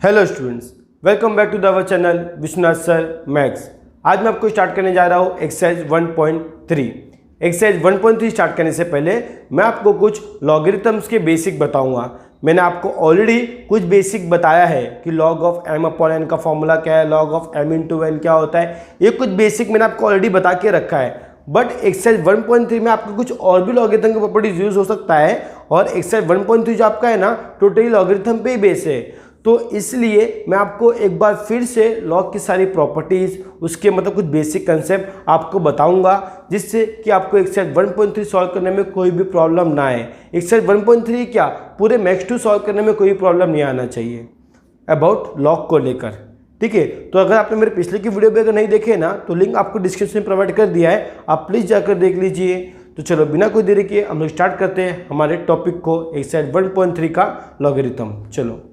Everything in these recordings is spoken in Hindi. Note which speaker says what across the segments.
Speaker 1: Hello students, welcome back to the our channel Vishwanath sir maths. आज मैं आपको स्टार्ट करने जा रहा हूँ एक्सरसाइज 1.3। एक्सरसाइज 1.3 स्टार्ट करने से पहले मैं आपको कुछ लॉगरिथम्स के बेसिक बताऊंगा। मैंने आपको ऑलरेडी कुछ बेसिक बताया है कि log of m upon n का फॉर्मूला क्या है, log of m into n क्या होता है। ये कुछ बेसिक मैंने आपको ऑलरेडी बता के रखा है। बट एक्सरसाइज 1.3 में आपको कुछ और भी लॉगरिथम की प्रॉपर्टीज यूज हो सकता है, और एक्सरसाइज 1.3 जो आपका है ना टोटली लॉगरिथम पे ही बेस है। तो इसलिए मैं आपको एक बार फिर से लॉग की सारी प्रॉपर्टीज़, उसके मतलब कुछ बेसिक कंसेप्ट आपको बताऊंगा, जिससे कि आपको एक्सरसाइज 1.3 सॉल्व करने में कोई भी प्रॉब्लम ना आए। एक्सरसाइज 1.3 क्या पूरे मैथ्स 2 सॉल्व करने में कोई प्रॉब्लम नहीं आना चाहिए अबाउट लॉग को लेकर। ठीक है, तो अगर आपने मेरे पिछले की वीडियो भी अगर नहीं देखे ना तो लिंक आपको डिस्क्रिप्शन में प्रोवाइड कर दिया है, आप प्लीज़ जाकर देख लीजिए। तो चलो बिना कोई देरी किए हम लोग स्टार्ट करते हैं हमारे टॉपिक को, एक्सरसाइज 1.3 का लॉगरिथम। चलो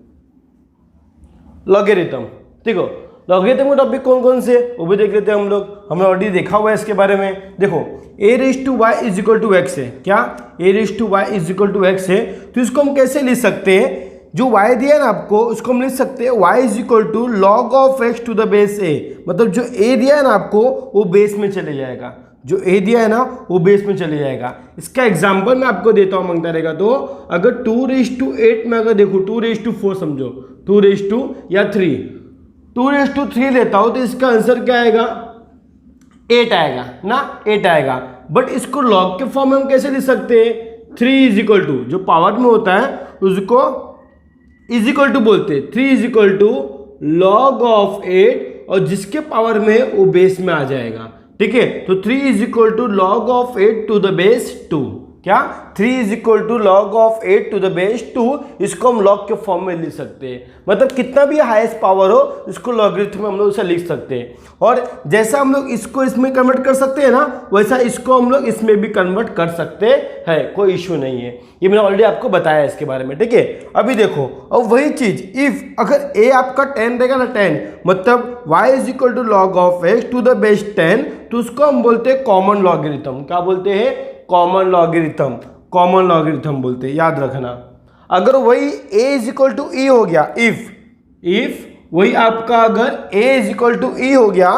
Speaker 1: लॉगरिथम, देखो लॉगरिथम का टॉपिक कौन कौन से वो भी देख लेते हैं हम लोग। हमने ऑलरेडी देखा हुआ है इसके बारे में। देखो a raise to y is equal to x है, क्या a raise to y is equal to x है। तो इसको हम कैसे लिख सकते हैं, जो y दिया है ना आपको उसको हम लिख सकते हैं y is equal to log of x to the base a। मतलब जो a दिया है ना आपको वो बेस में चले जाएगा, जो a दिया है ना वो बेस में चले जाएगा। इसका एग्जांपल मैं आपको देता हूँ मांगता रहेगा। तो अगर 2 रेज़ टू 8 में अगर देखो 2 रेज़ टू 4 समझो, 2 रेज़ टू या 3, 2 रेज़ टू 3 लेता हूँ तो इसका आंसर क्या आएगा, 8 आएगा ना, 8 आएगा। बट इसको लॉग के फॉर्म में हम कैसे लिख सकते हैं, 3 इज इक्वल टू जो पावर में होता है उसको इज इक्वल टू बोलते हैं, 3 is equal to log of 8 और जिसके पावर में वो बेस में आ जाएगा। ठीक है, तो 3 is equal to log of 8 to the base 2, क्या 3 is equal to log of 8 to the base 2। इसको हम लॉग के फॉर्म में लिख सकते हैं, मतलब कितना भी हाईएस्ट पावर हो इसको लॉगरिथम में हम लोग इसे लिख सकते हैं। और जैसा हम लोग इसको इसमें कन्वर्ट कर सकते हैं ना, वैसा इसको हम लोग इसमें भी कन्वर्ट कर सकते हैं, कोई इश्यू नहीं है। ये मैंने ऑलरेडी आपको बताया इसके बारे में। ठीक है, अभी देखो अब वही चीज इफ अगर a आपका 10 रहेगा ना, 10 मतलब y is equal to log of x to the base 10, तो उसको हम बोलते हैं कॉमन लॉगरिथम। क्या बोलते हैं, कॉमन लॉगरिथम, कॉमन लॉगरिथम बोलते हैं, याद रखना। अगर वही a is equal to e हो गया, इफ वही आपका अगर a is equal to e हो गया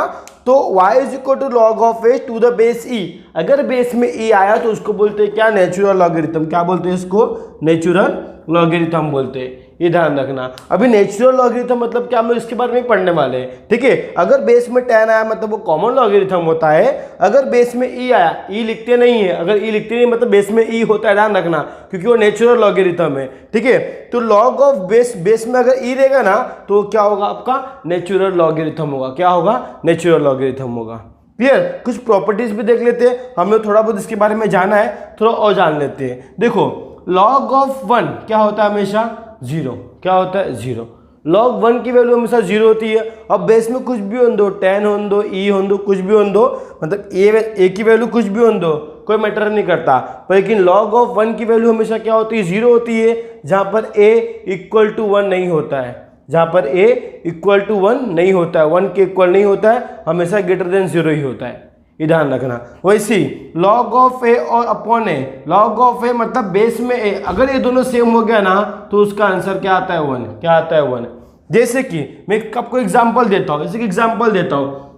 Speaker 1: तो y is equal to log of h to the base e। अगर बेस में e आया तो उसको बोलते हैं क्या, नेचुरल लॉगरिथम। क्या बोलते हैं इसको, नेचुरल लॉगरिथम बोलते हैं, ये ध्यान रखना। अभी नेचुरल लॉगरिथम मतलब क्या, हम लोग इसके बारे में पढ़ने वाले हैं। ठीक है, अगर बेस में 10 आया मतलब वो कॉमन लॉगरिथम होता है। अगर बेस में e आया, e लिखते नहीं है, अगर e लिखते नहीं मतलब बेस में e होता है, ध्यान रखना, क्योंकि वो नेचुरल लॉगरिथम है। ठीक है, तो लॉग ऑफ बेस में अगर e रहेगा ना तो क्या होगा, आपका नेचुरल लॉगरिथम होगा। क्या होगा, नेचुरल लॉगरिथम होगा। क्लियर, कुछ प्रॉपर्टीज भी देख लेते हैं, हम लोग थोड़ा बहुत इसके बारे में जाना है, थोड़ा और जान लेते हैं। देखो लॉग ऑफ 1 क्या होता है, हमेशा 0। क्या होता है, 0। लॉग 1 की वैल्यू हमेशा 0 होती है। अब बेस में कुछ भी हो दो, 10 हो दो, e हो दो, कुछ भी हो दो, मतलब a की वैल्यू कुछ भी हो दो, कोई मैटर नहीं करता। पर लेकिन लॉग ऑफ 1 की वैल्यू हमेशा क्या होती है, 0 होती है, जहां पर a इक्वल टू 1 नहीं होता है, जहां पर a इक्वल टू 1 नहीं होता है, 1 के इक्वल नहीं होता है, हमेशा ग्रेटर देन 0 ही होता है, ये ध्यान रखना। वैसे लॉग ऑफ a और upon a, log of a मतलब बेस में a, अगर ये दोनों सेम हो गया ना तो उसका आंसर क्या आता है, 1। क्या आता है, 1। जैसे कि मैं आपको एग्जांपल देता हूँ,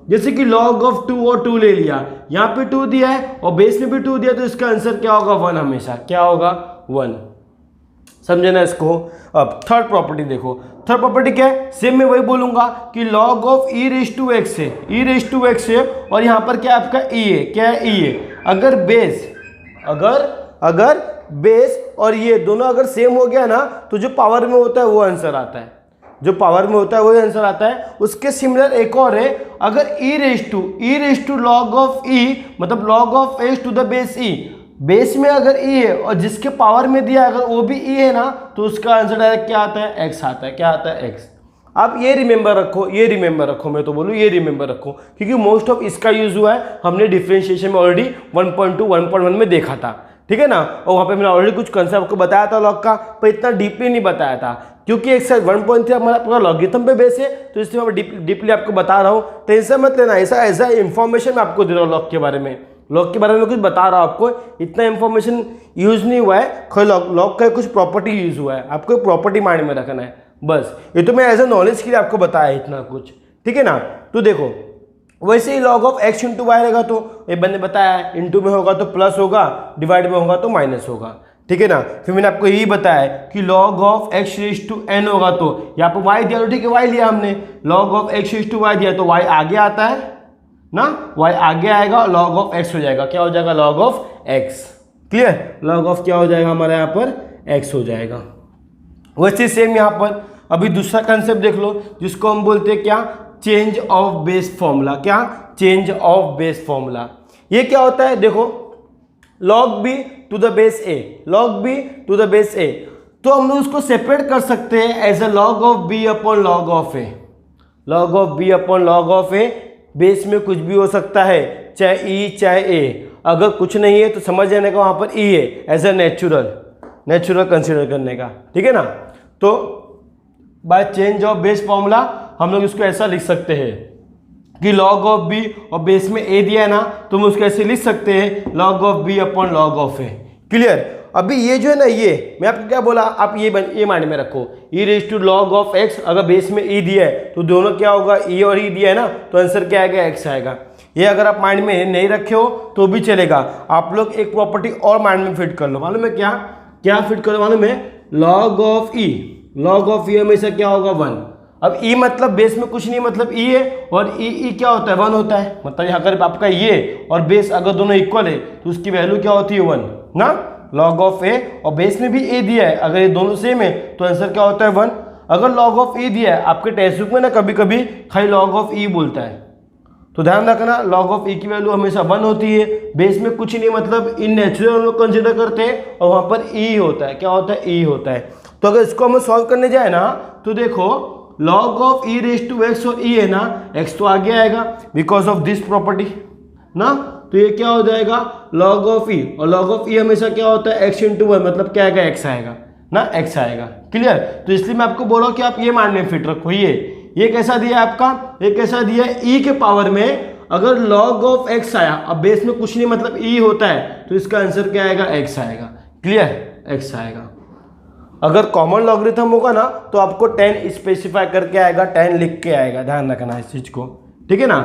Speaker 1: जैसे कि लॉग ऑफ 2 और 2 ले लिया, यहाँ पे 2 दिया है और बेस में भी 2 दिया, तो इसका आंसर क्या होगा, 1 हमेशा। क्या होगा, 1। समझे ना इसको। अब थर्ड प्रॉपर्टी देखो, थर्ड प्रॉपर्टी क्या है, सेम मैं वही बोलूंगा कि log of e raise to x है, e रेज़ टू x है, और यहाँ पर क्या आपका e है, क्या है, e है। अगर बेस और ये दोनों अगर सेम हो गया ना तो जो पावर में होता है वो आंसर आता है, जो पावर में होता है वही आंसर आता है। उसके सिमिलर एक और है, अगर e raise to log of e मतलब log of x to the base e, base में अगर e है और जिसके पावर में दिया अगर वो भी e है ना तो उसका आंसर डायरेक्ट क्या आता है, x आता है। क्या आता है, x। आप ये रिमेंबर रखो, मैं तो बोलूँ ये रिमेंबर रखो, क्योंकि मोस्ट ऑफ इसका यूज हुआ है, हमने डिफरेंशिएशन में ऑलरेडी 1.2 1.1 में देखा था। ठीक है ना, और वहाँ पे मैंने ऑलरेडी कुछ कंसेप्ट आपको बताया था लॉग का, पर इतना डीपली नहीं बताया था, क्योंकि एक्सरसाइज 1.3 हमारा पूरा लॉगरिथम पे बेस है, तो इसलिए मैं डीपली आपको बता रहा हूँ। टेंशन मत लेना, ऐसा इंफॉर्मेशन मैं आपको दे रहा हूँ लॉग के बारे में, लॉग के बारे में कुछ बता रहा हूँ आपको, इतना इंफॉर्मेशन यूज नहीं हुआ है, लॉग का कुछ प्रॉपर्टी यूज हुआ है, आपको प्रॉपर्टी माइंड में रखना है। बस ये तो मैं एज ए नॉलेज के लिए आपको बताया इतना कुछ, ठीक है ना। तो देखो वैसे ही log of x into y रहेगा, तो ये मैंने बताया इंटू में होगा तो प्लस होगा, डिवाइड में होगा तो माइनस होगा, ठीक है ना। फिर मैंने आपको यही बताया कि log of x raise to n होगा, तो यहाँ पर y दिया तो ठीक है y लिया हमने, log of x raise to y दिया तो y आगे आता है ना, y आगे आएगा, log ऑफ x हो जाएगा, क्या हो जाएगा log of x, clear, log of क्या हो जाएगा हमारा यहाँ पर x हो जाएगा। वैसे सेम यहाँ पर अभी दूसरा कंसेप्ट देख लो जिसको हम बोलते हैं क्या, चेंज ऑफ बेस फॉर्मूला, क्या, चेंज ऑफ बेस फॉर्मूला। ये क्या होता है देखो, log b to the base a, log b to the base a, तो हम लोग उसको सेपरेट कर सकते हैं as a log of b upon log of a, log of b upon log of a, base में कुछ भी हो सकता है, चाहे e चाहे a, अगर कुछ नहीं है तो समझ जाने का वहाँ पर e है एज ए नेचुरल कंसिडर करने का, ठीक है ना। तो by change of base formula हम लोग इसको ऐसा लिख सकते हैं कि log ऑफ b और बेस में a दिया है ना, तो हम उसको ऐसे लिख सकते हैं log of b upon log of a, clear. अभी ये जो है ना, ये मैं आपको क्या बोला, आप ये माइंड में रखो, e raise to log of x, अगर बेस में e दिया है तो दोनों क्या होगा, e और e दिया है ना, तो आंसर क्या आएगा, x आएगा। ये अगर आप माइंड में नहीं रखे हो तो भी चलेगा, आप लोग एक प्रॉपर्टी और माइंड में फिट कर लो, मालूम है क्या फिट करो मालूम है, log ऑफ e हमेशा क्या होगा 1। अब e मतलब बेस में कुछ नहीं, मतलब e है, और e क्या होता है 1 होता है, मतलब यहाँ अगर आपका ये और बेस अगर दोनों इक्वल है तो उसकी वैल्यू क्या होती है 1 ना, log ऑफ a, और बेस में भी a दिया है, अगर ये दोनों सेम है तो आंसर क्या होता है 1। अगर log ऑफ e दिया है आपके टेक्स्ट बुक में ना, कभी कभी खाली log ऑफ e बोलता है, तो ध्यान रखना log ऑफ e की वैल्यू हमेशा 1 होती है, बेस में कुछ नहीं, मतलब इन नेचुरल हम लोग कंसिडर करते हैं, और वहाँ पर e होता है, क्या होता है, e होता है। तो अगर इसको हम सॉल्व करने जाए ना, तो देखो log of e raise to x और e है ना, x तो आगे आएगा बिकॉज ऑफ दिस प्रॉपर्टी ना, तो ये क्या हो जाएगा log ऑफ e, और log ऑफ e हमेशा क्या होता है x इंटू 1, मतलब क्या आएगा, x आएगा ना, x आएगा, क्लियर। तो इसलिए मैं आपको बोल रहा हूँ कि आप ये माइंड में फिट रखो, ये कैसा दिया है आपका, ये कैसा दिया है, e के पावर में अगर log ऑफ x आया, अब बेस में कुछ नहीं मतलब e होता है, तो इसका आंसर क्या आएगा, x आएगा, क्लियर, x आएगा। अगर कॉमन लॉगरिथम होगा ना तो आपको 10 स्पेसिफाई करके आएगा, 10 लिख के आएगा, ध्यान रखना इस चीज को, ठीक है ना।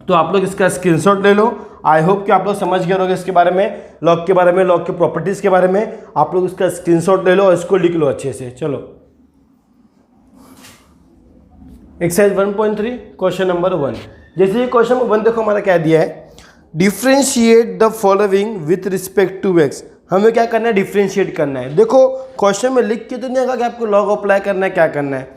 Speaker 1: तो आप लोग इसका स्क्रीनशॉट ले लो, आई होप कि आप लोग समझ गए होंगे इसके बारे में, लॉग के बारे में, लॉग के प्रॉपर्टीज के बारे में। आप लोग इसका स्क्रीनशॉट ले लो और इसको लिख लो अच्छे से। चलो एक्सरसाइज 1.3 क्वेश्चन नंबर 1। जैसे ये क्वेश्चन नंबर 1 देखो हमारा क्या दिया है, differentiate the following with respect to x. हमें क्या करना है, डिफ्रेंशिएट करना है। देखो क्वेश्चन में लिख के तो नहीं आएगा कि आपको लॉग अप्लाई करना है, क्या करना है,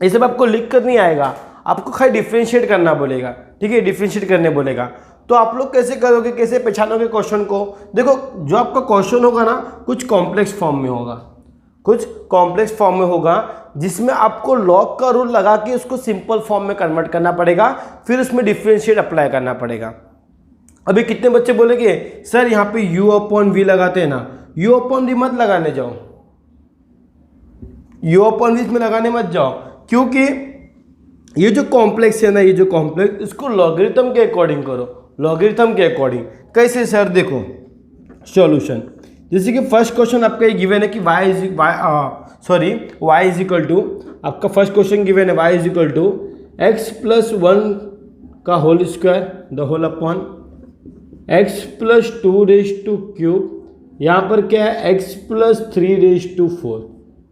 Speaker 1: ये सब आपको लिख कर नहीं आएगा, आपको खाली डिफ्रेंशिएट करना बोलेगा, ठीक है, डिफ्रेंशिएट करने बोलेगा। तो आप लोग कैसे करोगे, कैसे पहचानोगे क्वेश्चन को। देखो जो आपका क्वेश्चन होगा ना, कुछ कॉम्प्लेक्स फॉर्म में होगा, कुछ कॉम्प्लेक्स फॉर्म में होगा, जिसमें आपको लॉग का रूल लगा के उसको सिंपल फॉर्म में कन्वर्ट करना पड़ेगा, फिर उसमें डिफ्रेंशिएट अप्लाई करना पड़ेगा। अभी कितने बच्चे बोलेंगे सर यहाँ पे u अपॉन वी लगाते हैं ना, u अपॉन वी मत लगाने जाओ, u अपॉन वी में लगाने मत जाओ, क्योंकि ये जो कॉम्प्लेक्स है ना, ये जो कॉम्प्लेक्स, इसको लॉगरिथम के अकॉर्डिंग करो, लॉगरिथम के अकॉर्डिंग। कैसे सर, देखो सॉल्यूशन, जैसे कि फर्स्ट क्वेश्चन आपका ये गिवन है कि y इज इक्वल टू, आपका फर्स्ट क्वेश्चन गिवन है y is equal to x plus 1 का whole square the whole upon x plus 2 raise to cube, यहाँ पर क्या है x प्लस 3 रेज टू 4,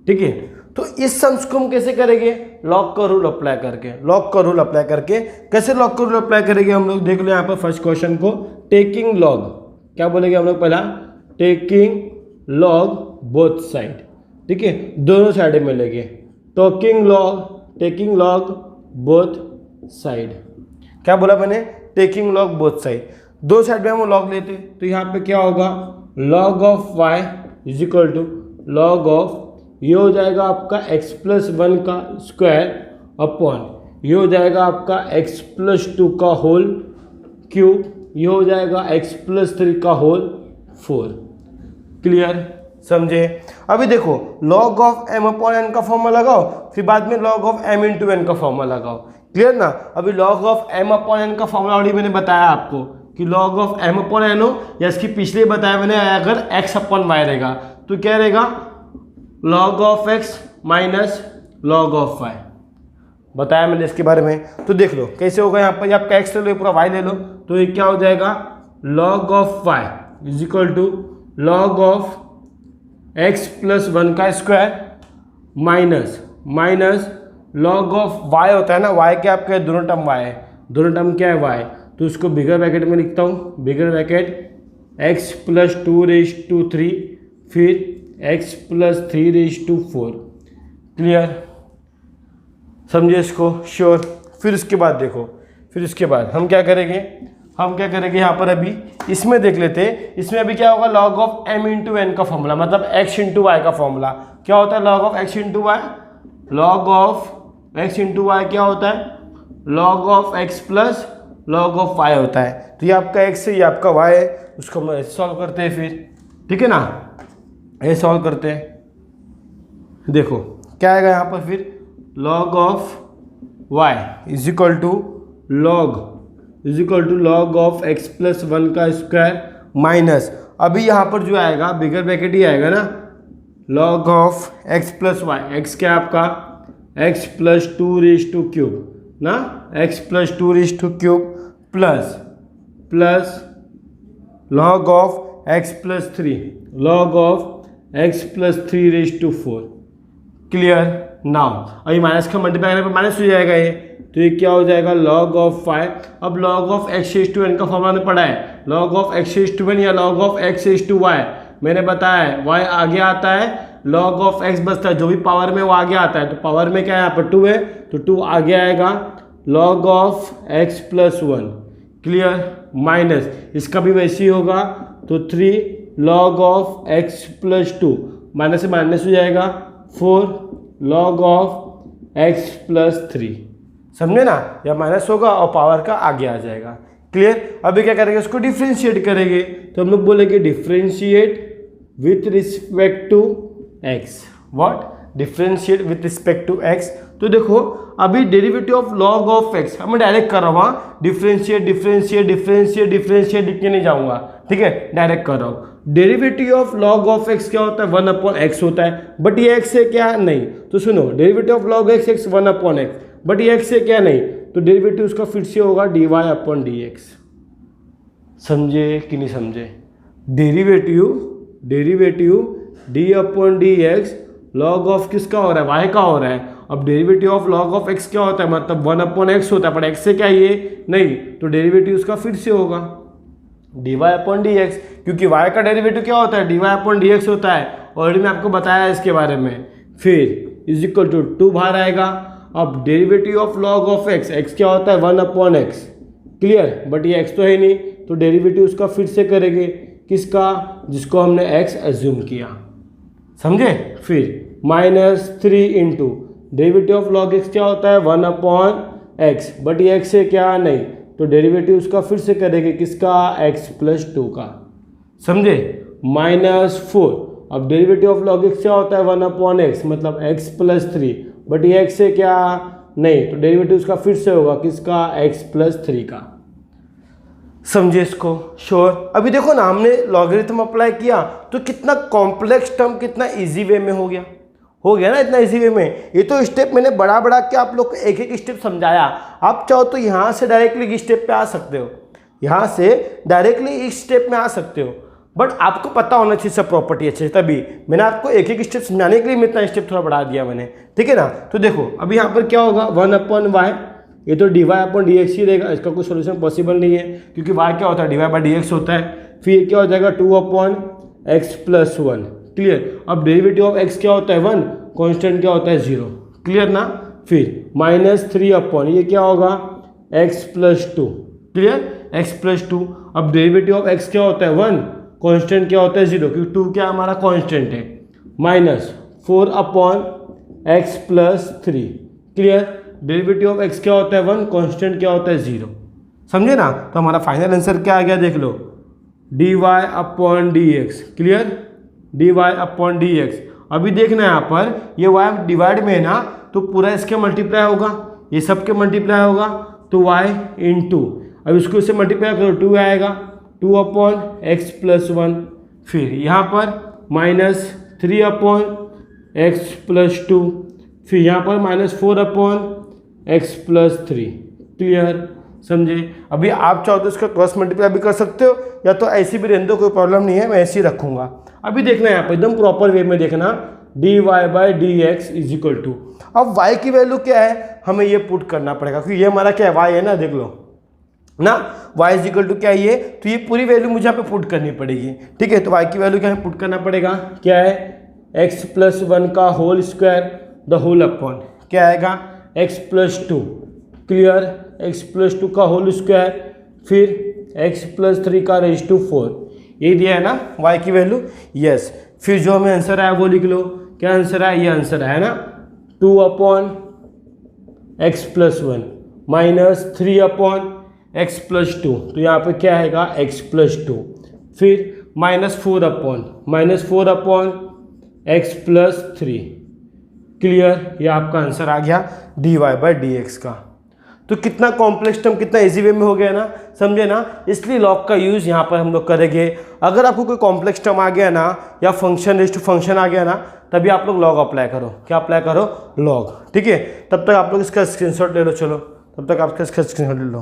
Speaker 1: ठीक है। तो इस सम्स को हम कैसे करेंगे, लॉग का रूल अप्लाई करके, लॉग का रूल अप्लाई करके। कैसे लॉग का रूल अप्लाई करेंगे हम लोग, देख लो यहाँ पर फर्स्ट क्वेश्चन को, टेकिंग लॉग, क्या बोलेंगे हम लोग पहला, टेकिंग लॉग बोथ साइड, ठीक है, दोनों साइड में लेंगे, टेकिंग लॉग बोथ साइड। क्या बोला मैंने, टेकिंग लॉग बोथ साइड, दो साइड में हम लॉग लेते, तो यहाँ पे क्या होगा, log of y is equal to log of, ये हो जाएगा आपका x प्लस 1 का स्क्वायर अपॉन, ये हो जाएगा आपका x प्लस 2 का होल क्यूब, ये हो जाएगा x प्लस 3 का होल 4। क्लियर, समझे। अभी देखो log of m upon n का फॉर्मूला लगाओ, फिर बाद में log of m into n का फॉर्मूला लगाओ, क्लियर ना। अभी log of m upon n का फॉर्मूला ऑलरेडी मैंने बताया आपको कि log of m upon n हो, या इसकी पिछले बताया मैंने, अगर x अपॉन y रहेगा तो क्या रहेगा, log of x minus log of y, बताया मैंने इसके बारे में। तो देख लो कैसे होगा, यहाँ पर आपका x ले लो, पूरा y ले लो, तो ये क्या हो जाएगा log of y is equal to log of x plus 1 का square minus log of y होता है ना, y क्या आपका दोनों टर्म y है, दोनों टर्म क्या है y, तो उसको बिगर ब्रैकेट में लिखता हूँ, बिगर ब्रैकेट x प्लस 2�3, फिर x प्लस 3⁴। क्लियर, समझे इसको, श्योर। फिर उसके बाद देखो, फिर उसके बाद हम क्या करेंगे यहाँ पर अभी इसमें देख लेते हैं। इसमें अभी क्या होगा, log of m into n का फॉर्मूला, मतलब x इंटू वाई का फॉर्मूला क्या होता है, log of x into y, log of x into y क्या होता है, log of x plus log of y होता है। तो ये आपका x है, ये आपका y है, उसको हम ऐसे सॉल्व करते हैं फिर, ठीक है ना, ये सॉल्व करते हैं। देखो क्या आएगा यहाँ पर फिर, log of y is equal to log of x plus 1 का स्क्वायर माइनस, अभी यहाँ पर जो आएगा बिगर ब्रैकेट ही आएगा ना, log of x plus y, x क्या है आपका x प्लस 2⁵ ना, x plus 2⁵ plus log of x plus 3, log of x plus 3⁴। Clear, now अभी माइनस का मल्टीप्लाई करने पर माइनस हो जाएगा ये, तो ये क्या हो जाएगा log ऑफ 5। अब log ऑफ x⁴n का फॉर्मूला ने पढ़ा है, log ऑफ x⁴n या log ऑफ x⁴y, मैंने बताया है y आगे आता है, log ऑफ x बचता है, जो भी पावर में वो आगे आता है, तो पावर में क्या है यहाँ पर 2 है, तो 2 आगे आएगा, log of x plus 1। Clear, minus इसका भी वैसे ही होगा, तो 3 log of x plus 2, minus से माइनस हो जाएगा, 4 log ऑफ x प्लस 3, समझे ना, या माइनस होगा और पावर का आगे आ जाएगा। क्लियर, अभी क्या करेंगे, उसको डिफ्रेंशिएट करेंगे, तो हम लोग बोलेंगे differentiate with respect to x। What, differentiate with respect to x। तो देखो अभी derivative of log of x मैं डायरेक्ट कर रहा हूँ, डिफ्रेंशिएट लिखने नहीं जाऊंगा, ठीक है, डायरेक्ट कर रहा हूँ। Derivative of log of x क्या होता है, 1/x होता है, बट ये x है क्या, नहीं, तो सुनो, derivative of log x 1/x, but ये x है क्या, नहीं, तो डेरिवेटिव उसका फिर से होगा dy/dx। समझे कि नहीं समझे, डेरिवेटिव d/dx log ऑफ किसका हो रहा है, y का हो रहा है। अब derivative of log of x क्या होता है, मतलब 1/x होता है, पर x से क्या ये, नहीं, तो डेरिवेटिव उसका फिर से होगा dy/dx, क्योंकि y का डेरिवेटिव क्या होता है, dy/dx होता है, ऑलरेडी मैं आपको बताया है इसके बारे में। फिर इज इक्वल टू 2 बाहर आएगा। अब derivative of log of x क्या होता है, 1/x। क्लियर, बट ये x तो है नहीं, तो डेरिवेटिव उसका फिर से करेंगे, किसका, जिसको हमने x एज्यूम किया, समझे। फिर -3 into derivative of log x क्या होता है, 1/x, बट ये x है क्या, नहीं, तो डेरिवेटिव उसका फिर से करेंगे, किसका, x प्लस 2 का, समझे। -4, अब डेरिवेटिव ऑफ log x क्या होता है, 1/x, मतलब x प्लस 3, बट ये x है क्या, नहीं, तो डेरिवेटिव उसका फिर से होगा, किसका, x प्लस 3 का, समझे इसको, श्योर। अभी देखो ना, हमने लॉगरिथम अप्लाई किया तो कितना कॉम्प्लेक्स टर्म कितना इजी वे में हो गया ना, इतना इजी वे में। ये तो स्टेप मैंने बड़ा के आप लोग को एक एक स्टेप समझाया। आप चाहो तो यहाँ से डायरेक्टली इस स्टेप पे आ सकते हो, यहाँ से डायरेक्टली इस स्टेप में आ सकते हो, बट आपको पता होना चाहिए सब प्रॉपर्टी अच्छे से, तभी मैंने आपको एक एक स्टेप समझाने के लिए मैं इतना स्टेप थोड़ा बढ़ा दिया मैंने, ठीक है ना। तो देखो अभी यहाँ पर क्या होगा, 1/y, ये तो dy/dx ही रहेगा, इसका कोई सोल्यूशन पॉसिबल नहीं है, क्योंकि y क्या होता है, dy/dx होता है। फिर क्या हो जाएगा, 2/x प्लस 1। क्लियर, अब डेरिवेटिव ऑफ x क्या होता है, 1, कांस्टेंट क्या होता है, 0। क्लियर ना। फिर -3 ये क्या होगा, x plus 2। Clear, x plus 2। अब डेरिवेटिव ऑफ x क्या होता है, 1, कांस्टेंट क्या होता है, 0, क्योंकि 2 क्या हमारा कांस्टेंट है, -4/x plus 3। Clear, derivative of x क्या होता है, 1, कांस्टेंट क्या होता है, 0। समझे ना। तो हमारा फाइनल आंसर क्या आ गया, देख लो, dy/dx। Clear, dy/dx। अभी देखना यहाँ पर, ये y डिवाइड में है ना, तो पूरा इसके मल्टीप्लाई होगा, ये सब के मल्टीप्लाई होगा, तो y इंटू, अब इसको इससे मल्टीप्लाई करो, 2 आएगा, 2/x प्लस 1। फिर यहाँ पर -3/x प्लस 2, फिर यहाँ पर -4/x+3। क्लियर, समझे। अभी आप चाहो तो इसका क्रॉस मल्टीप्लाई भी कर सकते हो, या तो ऐसी भी रहने दो, कोई प्रॉब्लम नहीं है, मैं ऐसे ही रखूंगा। अभी देखना है यहाँ पर एकदम प्रॉपर वे में देखना, dy/dx इज इक्वल टू, अब y की वैल्यू क्या है हमें ये पुट करना पड़ेगा, क्योंकि ये हमारा क्या है y है ना, देख लो ना, y इज इक्वल टू क्या है ये, तो ये पूरी वैल्यू मुझे यहाँ पे पुट करनी पड़ेगी। ठीक है, तो y की वैल्यू क्या है पुट करना पड़ेगा, क्या है x+1 का whole square the whole upon क्या आएगा x+2। क्लियर, x+2 का होल स्क्वायर, फिर x+3 का रेज़ टू 4, ये दिया है ना y की वैल्यू। यस, फिर जो हमें आंसर आया वो लिख लो, क्या आंसर आया, ये आंसर आया ना 2/x+1 -3/x+2, तो यहाँ पे क्या आएगा x+2, फिर -4/x+3। क्लियर, ये आपका आंसर आ गया dy/dx का। तो कितना कॉम्प्लेक्स टर्म कितना इजी वे में हो गया ना, समझे ना, इसलिए लॉग का यूज़ यहाँ पर हम लोग करेंगे। अगर आपको कोई कॉम्प्लेक्स टर्म आ गया ना, या फंक्शन रेज़ टू फंक्शन आ गया ना, तभी आप लोग लॉग अप्लाई करो, क्या अप्लाई करो, लॉग। ठीक है, तब तक आप लोग इसका स्क्रीनशॉट ले लो, चलो तब तक आप इसका स्क्रीनशॉट ले लो।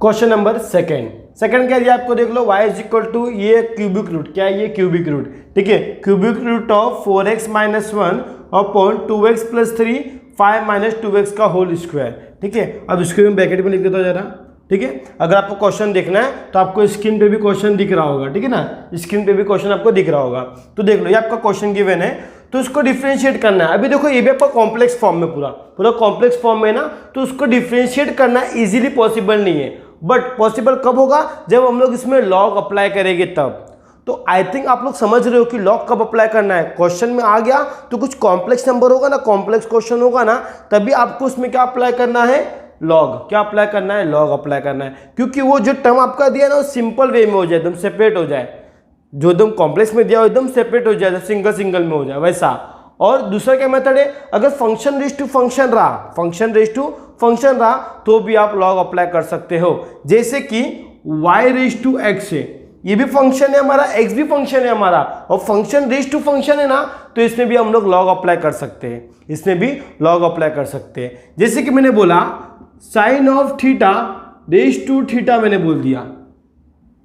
Speaker 1: क्वेश्चन नंबर सेकंड क्या दिया आपको, देख लो y इज इक्वल टू ये क्यूबिक रूट, क्या है ये क्यूबिक रूट। ठीक है, cubic root of 4x - 1 upon 2x+3 5 - 2x का होल स्क्वायर। ठीक है, अब इसको मैं ब्रैकेट में लिख देता हूँ जरा। ठीक है, अगर आपको क्वेश्चन देखना है तो आपको स्क्रीन पे भी क्वेश्चन दिख रहा होगा, ठीक है ना, स्क्रीन पे भी क्वेश्चन आपको दिख रहा होगा। तो देख लो, ये आपका क्वेश्चन गिवन है, तो इसको डिफरेंशिएट करना है। अभी देखो ये भी आपका कॉम्प्लेक्स फॉर्म में, पूरा कॉम्प्लेक्स फॉर्म में ना, तो उसको डिफरेंशिएट करना इजीली पॉसिबल नहीं है, बट पॉसिबल कब होगा, जब हम लोग इसमें लॉग अप्लाई करेंगे तब। तो आई थिंक आप लोग समझ रहे हो कि लॉग कब अप्लाई करना है, क्वेश्चन में आ गया तो कुछ कॉम्प्लेक्स नंबर होगा ना, कॉम्प्लेक्स क्वेश्चन होगा ना, तभी आपको उसमें क्या अप्लाई करना है, लॉग। क्या अप्लाई करना है, लॉग अप्लाई करना है, क्योंकि वो जो टर्म आपका दिया ना वो सिंपल वे में हो जाए, एकदम सेपरेट हो जाए। जो एकदम कॉम्प्लेक्स में दिया हो एकदम सेपरेट हो जाए, सिंगल में हो जाए वैसा। और दूसरा क्या मेथड है, अगर फंक्शन रेज़ टू फंक्शन रहा, तो भी आप लॉग अप्लाई कर सकते हो। जैसे कि y⁻x है, ये भी फंक्शन है हमारा, x भी फंक्शन है हमारा, और फंक्शन रेज़ टू फंक्शन है ना, तो इसमें भी हम लोग लॉग अप्लाई कर सकते हैं, जैसे कि मैंने बोला sine of theta raise to theta मैंने बोल दिया,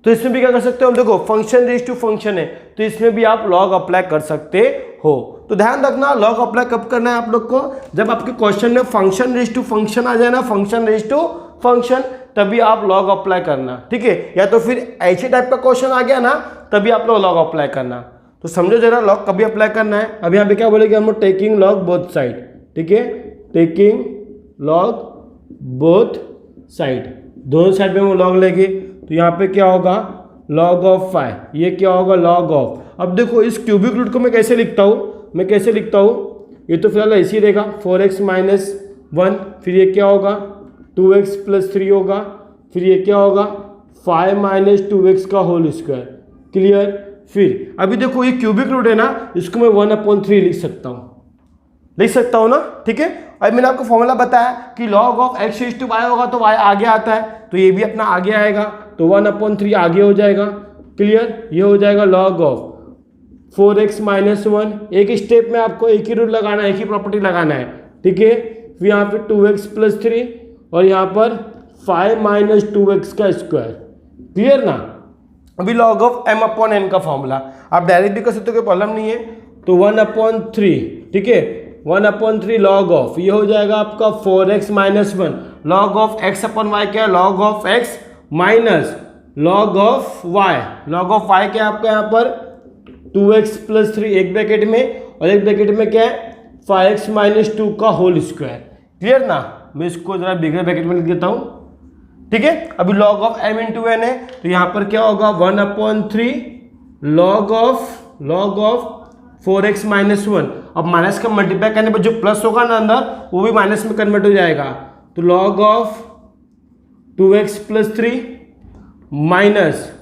Speaker 1: तो इसमें भी क्या कर सकते हो हम, देखो फंक्शन रेज़ टू फंक्शन है, तो इसमें भी आप लॉग अप्लाई कर सकते हो। तो ध्यान रखना, लॉग अप्लाई कब करना है आप लोग को, जब आपके क्वेश्चन में फंक्शन रेज़ टू फंक्शन आ जाए ना, फंक्शन रेज़ टू फंक्शन, तभी आप लॉग अप्लाई करना। ठीक है, या तो फिर ऐसे टाइप का क्वेश्चन आ गया ना, तभी आप लोग लॉग अप्लाई करना। तो समझो जरा लॉग कभी अप्लाई करना है। अब यहाँ पे क्या बोलेंगे हम लोग, टेकिंग लॉग बोथ साइड। ठीक है, टेकिंग लॉग बोथ साइड, दोनों साइड में हम लॉग लेंगे, तो यहाँ पे क्या होगा, लॉग ऑफ 5, ये क्या होगा, लॉग ऑफ। अब देखो इस क्यूबिक रूट को मैं कैसे लिखता हूँ, ये तो फिलहाल ऐसे ही रहेगा 4x - 1, फिर ये क्या होगा 2x+3 होगा, फिर ये क्या होगा 5 - 2x का होल स्क्वायर। क्लियर, फिर अभी देखो ये क्यूबिक रूट है ना, इसको मैं 1/3 लिख सकता हूँ ना। ठीक है, अब मैंने आपको फॉर्मूला बताया कि log ऑफ x⁻y होगा तो y आगे आता है, तो ये भी अपना आगे आएगा, तो 1/3 आगे हो जाएगा। क्लियर, ये हो जाएगा log ऑफ 4x - 1, एक स्टेप में आपको एक ही रूल लगाना है, एक ही प्रॉपर्टी लगाना है। ठीक है, फिर यहाँ पे 2x+3 और यहाँ पर 5 - 2x का स्क्वायर। क्लियर ना, अभी log ऑफ m/n का फॉर्मूला आप डायरेक्ट भी कर सकते हो, कोई प्रॉब्लम नहीं है। तो 1/3, ठीक है, 1/3 log ऑफ, ये हो जाएगा आपका 4x - 1, log ऑफ x/y क्या है, log of x minus log of y, क्या है आपका यहाँ पर 2x+3 एक ब्रैकेट में, और एक ब्रैकेट में क्या है 5x - 2 का होल स्क्वायर। क्लियर ना, मैं इसको जरा बिगर ब्रैकेट में लिख देता हूँ। ठीक है, अभी log ऑफ m × n है, तो यहाँ पर क्या होगा 1/3 log ऑफ 4x - 1। अब माइनस का मल्टीप्लाई करने पर जो प्लस होगा ना अंदर, वो भी माइनस में कन्वर्ट हो जाएगा, तो log of 2x+3 minus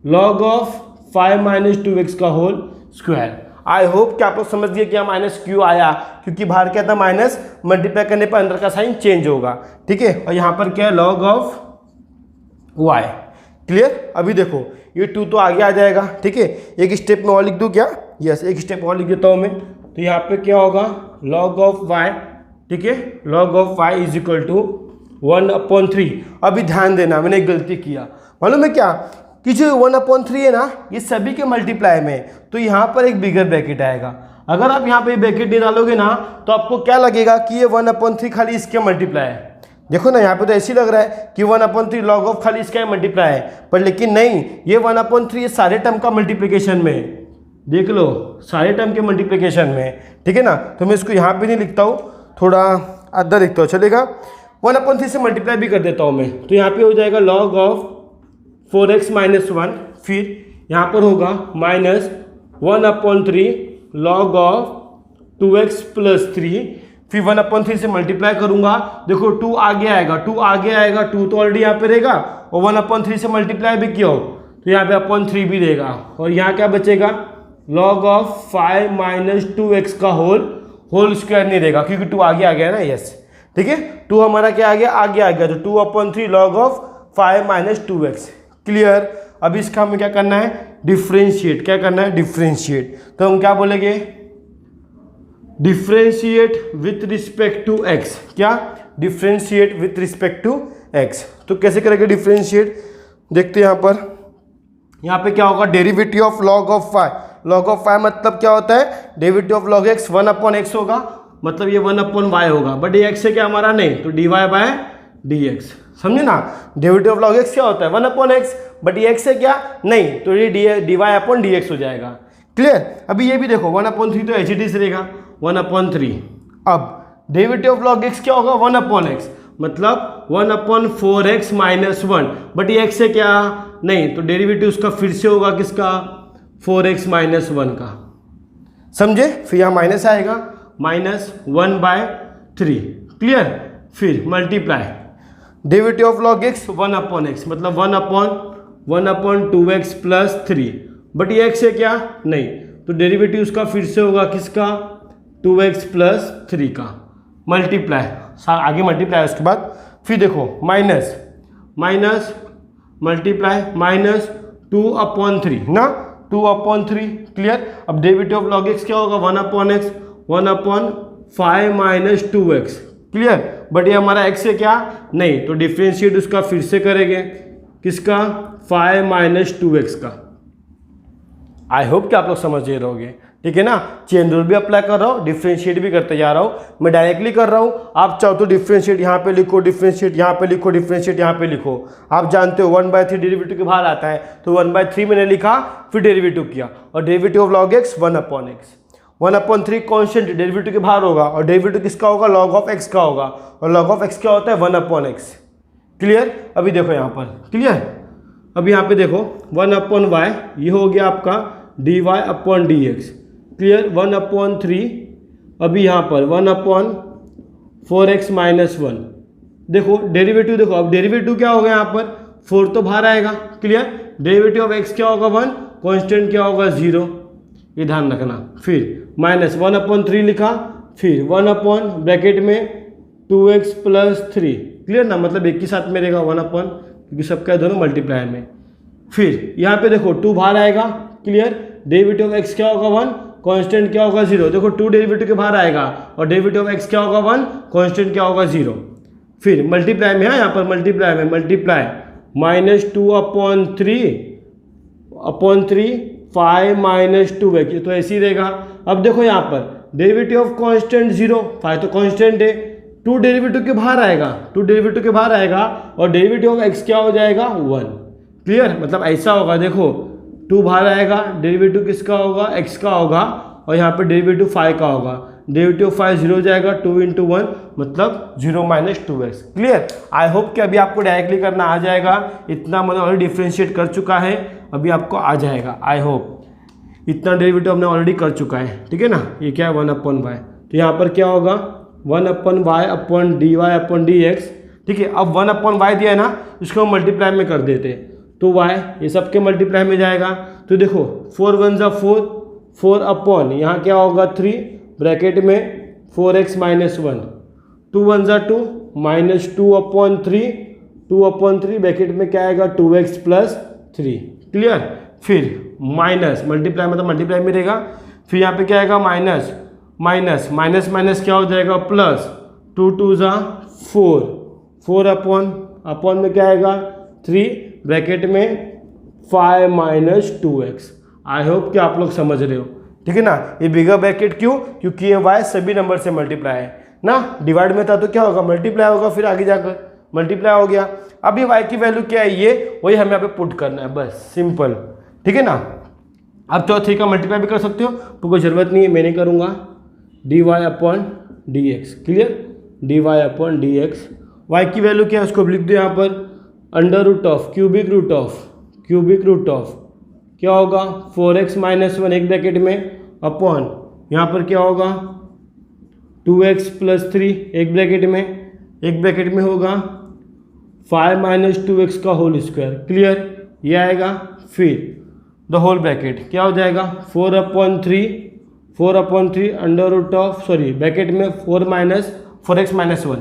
Speaker 1: log of 5 - 2x का होल स्क्वायर। आई होप कि आप लोग समझ गए कि यहाँ माइनस क्यों आया, क्योंकि बाहर क्या था माइनस, मल्टीप्लाई करने पर अंदर का साइन चेंज होगा। ठीक है, और यहाँ पर क्या है log ऑफ y। क्लियर, अभी देखो ये 2 तो आगे आ जाएगा। ठीक है, एक स्टेप में और लिख दूँ क्या, यस एक स्टेप और लिख देता हूँ मैं, तो यहाँ पे क्या होगा log ऑफ y, ठीक है, log of y is equal to 1/3। अभी ध्यान देना, मैंने एक गलती किया, मालूम है क्या, कि जो 1/3 है ना ये सभी के मल्टीप्लाई में, तो यहाँ पर एक बिगर ब्रैकेट आएगा। अगर आप यहाँ पे ब्रैकेट नहीं डालोगे ना तो आपको क्या लगेगा कि ये 1/3 खाली इसके मल्टीप्लाई है। देखो ना यहाँ पे तो ऐसे लग रहा है कि 1/3 log ऑफ खाली इसका मल्टीप्लाई है, पर लेकिन नहीं, ये 1/3 ये सारे टर्म का मल्टीप्लिकेशन में, देख लो सारे टर्म के मल्टीप्लिकेशन में, ठीक है ना। तो मैं इसको यहाँ पे नहीं लिखता हूँ, थोड़ा आधा लिखता हूँ, चलेगा। 1/3 से मल्टीप्लाई भी कर देता हूँ मैं, तो यहाँ पे हो जाएगा log ऑफ 4x - 1, फिर यहाँ पर होगा माइनस 1/3 log ऑफ 2x + 3, फिर 1/3 से मल्टीप्लाई करूंगा, देखो 2 आगे आएगा, 2 आगे आएगा, 2 तो ऑलरेडी यहाँ पे रहेगा, और 1/3 से मल्टीप्लाई भी किया हो तो यहाँ पे 3 भी रहेगा, और यहाँ क्या बचेगा log ऑफ 5 - 2x का होल स्क्वायर नहीं रहेगा, क्योंकि 2 आगे आ गया ना, यस, ठीक है, 2 हमारा क्या आ गया, आगे आ गया, तो 2/3 log ऑफ 5 - 2x, क्लियर। अब इसका हमें क्या करना है, डिफ्रेंशिएट, क्या करना है, डिफ्रेंशिएट, तो हम क्या बोलेंगे, differentiate with respect to x, क्या, differentiate with respect to x। तो कैसे करेंगे डिफ्रेंशिएट, देखते हैं यहाँ पे क्या होगा, derivative of log of 5, log of 5 मतलब क्या होता है, derivative of log x 1/x होगा, मतलब ये 1/y होगा, बट ये x है क्या हमारा, नहीं, तो dy/dx, समझे ना। डेरिवेटिव ऑफ log x क्या होता है 1/x, बट ये x है क्या, नहीं, तो ये dy/dx हो जाएगा, क्लियर। अभी ये भी देखो 1/3 तो एच रहेगा 1/3, अब डेरिवेटिव ऑफ log x क्या होगा 1/x, मतलब 1/4x - 1, बट ये x है क्या, नहीं, तो डेरिवेटिव उसका फिर से होगा किसका, 4x - 1 का, समझे। फिर यहाँ माइनस आएगा, -1/3, क्लियर। फिर multiply derivative of log x 1/x, मतलब 1/2x + 3, बट ये x है क्या, नहीं, तो डेरिवेटिव उसका फिर से होगा किसका, 2x + 3 का, मल्टीप्लाई, आगे मल्टीप्लाई, उसके बाद फिर देखो माइनस मल्टीप्लाई -2/3 ना, 2/3, क्लियर। अब डेरिवेटिव ऑफ log x क्या होगा 1/x, 1/5 - 2x, क्लियर, बट ये हमारा x है क्या, नहीं, तो डिफ्रेंशिएट उसका फिर से करेंगे किसका, 5 - 2x का। आई होप कि आप लोग समझ रहे रहोगे, ठीक है ना। चेन रूल भी अप्लाई कर रहा हूँ, डिफ्रेंशिएट भी करते जा रहा हूँ, मैं डायरेक्टली कर रहा हूँ, आप चाहो तो डिफ्रेंशिएट यहाँ पे लिखो, डिफ्रेंशिएट यहाँ पे लिखो, डिफ्रेंशिएट यहाँ पे लिखो। आप जानते हो 1/3 डेरिवेटिव के बाहर आता है, तो 1/3 मैंने लिखा, फिर डेरिवेटिव किया, और derivative of log x 1/x, 1/3 constant derivative के बाहर होगा, और डेरिवेटिव किसका होगा, log ऑफ x का होगा, और log ऑफ x क्या होता है 1/x, क्लियर। अभी देखो यहाँ पर, क्लियर। अब यहाँ पे देखो 1/y, ये हो गया आपका dy/dx, क्लियर, 1/3, अभी यहाँ पर 1/4x - 1, देखो डेरिवेटिव, देखो अब डेरिवेटिव क्या होगा, यहाँ पर 4 तो बाहर आएगा, क्लियर। डेरिवेटिव ऑफ x क्या होगा 1, कांस्टेंट क्या होगा 0, ये ध्यान रखना। फिर माइनस 1/3 लिखा, फिर 1 ब्रैकेट में 2x + 3, क्लियर ना, मतलब एक ही साथ में रहेगा 1, क्योंकि सबका दोनों मल्टीप्लाई में। फिर यहाँ पे देखो 2 बाहर आएगा, क्लियर। डेरिवेटिव ऑफ x क्या होगा 1, कांस्टेंट क्या होगा 0, देखो 2 डेरिवेटिव के बाहर आएगा, और डेरिवेटिव ऑफ x क्या होगा 1, कांस्टेंट क्या होगा 0। फिर मल्टीप्लाई में है, यहाँ पर मल्टीप्लाई में, मल्टीप्लाई -2/3 5 - 2x, ये तो ऐसे ही रहेगा। अब देखो यहाँ पर डेरिवेटिव ऑफ कांस्टेंट 0, 5 तो कांस्टेंट है, 2 डेरिवेटिव के बाहर आएगा, 2 डेरिवेटिव के बाहर आएगा, और डेरिवेटिव ऑफ x क्या हो जाएगा 1, क्लियर। मतलब ऐसा होगा, देखो 2 बाहर आएगा, डेरिवेटिव किसका होगा, x का होगा, और यहाँ पे डेरिवेटिव 5 का होगा, डेरिवेटिव 5 0 हो जाएगा, 2 × 1 मतलब 0 - 2x, क्लियर। आई होप कि अभी आपको डायरेक्टली करना आ जाएगा, इतना मैंने ऑलरेडी डिफ्रेंशिएट कर चुका है, अभी आपको आ जाएगा, आई होप इतना डेरिवेटिव हमने ऑलरेडी कर चुका है, ठीक है ना। ये क्या है 1/y, तो यहाँ पर क्या होगा 1/y/dy/dx, ठीक है। अब 1/y दिया है ना, इसको हम मल्टीप्लाई में कर देते हैं, तो y ये सबके मल्टीप्लाई में जाएगा, तो देखो 4 × 1 = 4, 4/, यहाँ क्या होगा 3 ब्रैकेट में 4x - 1, 2 × 1 = 2, -2/3, 2/3 ब्रैकेट में क्या आएगा 2x + 3, क्लियर। फिर माइनस मल्टीप्लाई मतलब मल्टीप्लाई में रहेगा, फिर यहाँ पे क्या आएगा माइनस माइनस माइनस क्या हो जाएगा प्लस, 2 2 ज़ा 4, 4 अपॉन में क्या आएगा 3 ब्रैकेट में 5 माइनस 2x। आई होप कि आप लोग समझ रहे हो, ठीक है ना। ये बिगर ब्रैकेट क्यों, क्योंकि ये y सभी नंबर से मल्टीप्लाई है ना, डिवाइड में था तो क्या होगा मल्टीप्लाई होगा, फिर आगे जाकर मल्टीप्लाई हो गया। अब ये y की वैल्यू क्या है, ये वही हमें यहाँ पे पुट करना है, बस सिंपल, ठीक है ना। अब तो 3 का मल्टीप्लाई भी कर सकते हो, तो कोई ज़रूरत नहीं है, मैं नहीं करूँगा। dy upon dx, clear, dy upon dx। y की वैल्यू क्या है उसको लिख दो यहाँ पर, under root of cubic root of क्या होगा 4x माइनस 1 एक ब्रैकेट में अपॉन यहाँ पर क्या होगा 2x प्लस 3 एक ब्रैकेट में होगा 5 माइनस 2x का होल स्क्वायर, क्लियर, ये आएगा। फिर द होल ब्रैकेट क्या हो जाएगा 4 upon 3 under root of bracket में 4x माइनस 1,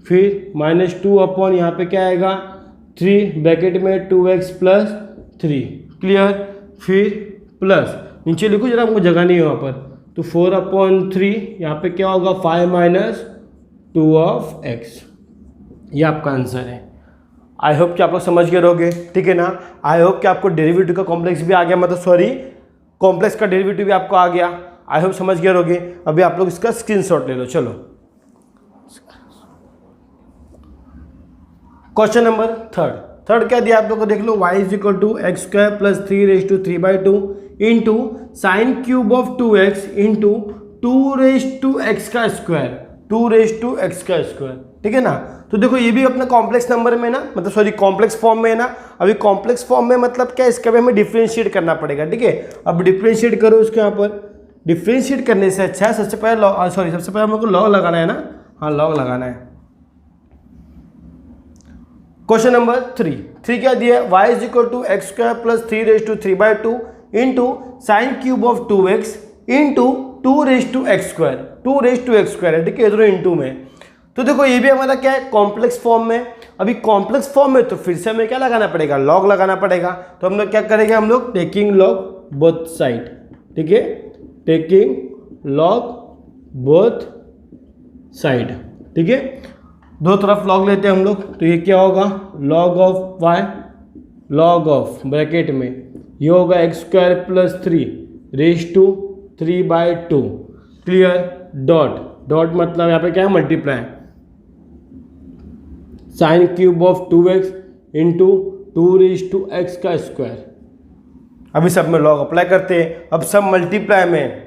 Speaker 1: फिर माइनस 2 अपॉन यहाँ पे क्या आएगा 3 ब्रैकेट में 2x प्लस 3, क्लियर। फिर प्लस नीचे लिखो जरा, हमको जगह नहीं है वहाँ पर, तो 4 अपॉन 3 यहाँ पे क्या होगा 5 माइनस 2 ऑफ x, ये आपका आंसर है। आई होप कि आप लोग समझ गए रहोगे, ठीक है ना। आई होप कि आपको डेरिवेटिव का कॉम्प्लेक्स भी आ गया, कॉम्प्लेक्स का डेरिवेटिव भी आपको आ गया। आई होप समझ गए रहोगे। अभी आप लोग इसका स्क्रीनशॉट ले लो। चलो क्वेश्चन नंबर थर्ड क्या दिया आप लोग को, देख लो, y is equal to x square plus 3^3/2 into sine cube of 2x into 2^x का स्क्वायर, ठीक है ना। तो देखो ये भी अपना कॉम्प्लेक्स नंबर में ना, मतलब कॉम्प्लेक्स फॉर्म में है ना। अभी कॉम्प्लेक्स फॉर्म में मतलब क्या, इसका भी हमें डिफ्रेंशिएट करना पड़ेगा, ठीक है। अब डिफ्रेंशिएट करो उसके यहाँ पर, डिफ्रेंशिएट करने से अच्छा है सबसे पहले हम लोग को लॉग लगाना है ना, हाँ लॉग लगाना है। क्वेश्चन नंबर 3 क्या दिया है, y is equal to x square plus 3^3/2 into sine cube of 2x into 2^x square है, ठीक है, इधर इंटू में। तो देखो ये भी हमारा क्या है कॉम्प्लेक्स फॉर्म में। अभी कॉम्प्लेक्स फॉर्म में तो फिर से हमें क्या लगाना पड़ेगा, लॉग लगाना पड़ेगा। तो हम लोग क्या करेंगे, हम लोग टेकिंग लॉग बोथ साइड, ठीक है, टेकिंग लॉग बोथ साइड, ठीक है, दो तरफ लॉग लेते हैं हम लोग। तो ये क्या होगा log of y, log of bracket में ये होगा x square plus 3^3/2, clear, dot मतलब यहाँ पे क्या है multiply, sign cube of 2x into 2^x का स्क्वायर। अभी सब में लॉग अप्लाई करते हैं। अब सब मल्टीप्लाई में,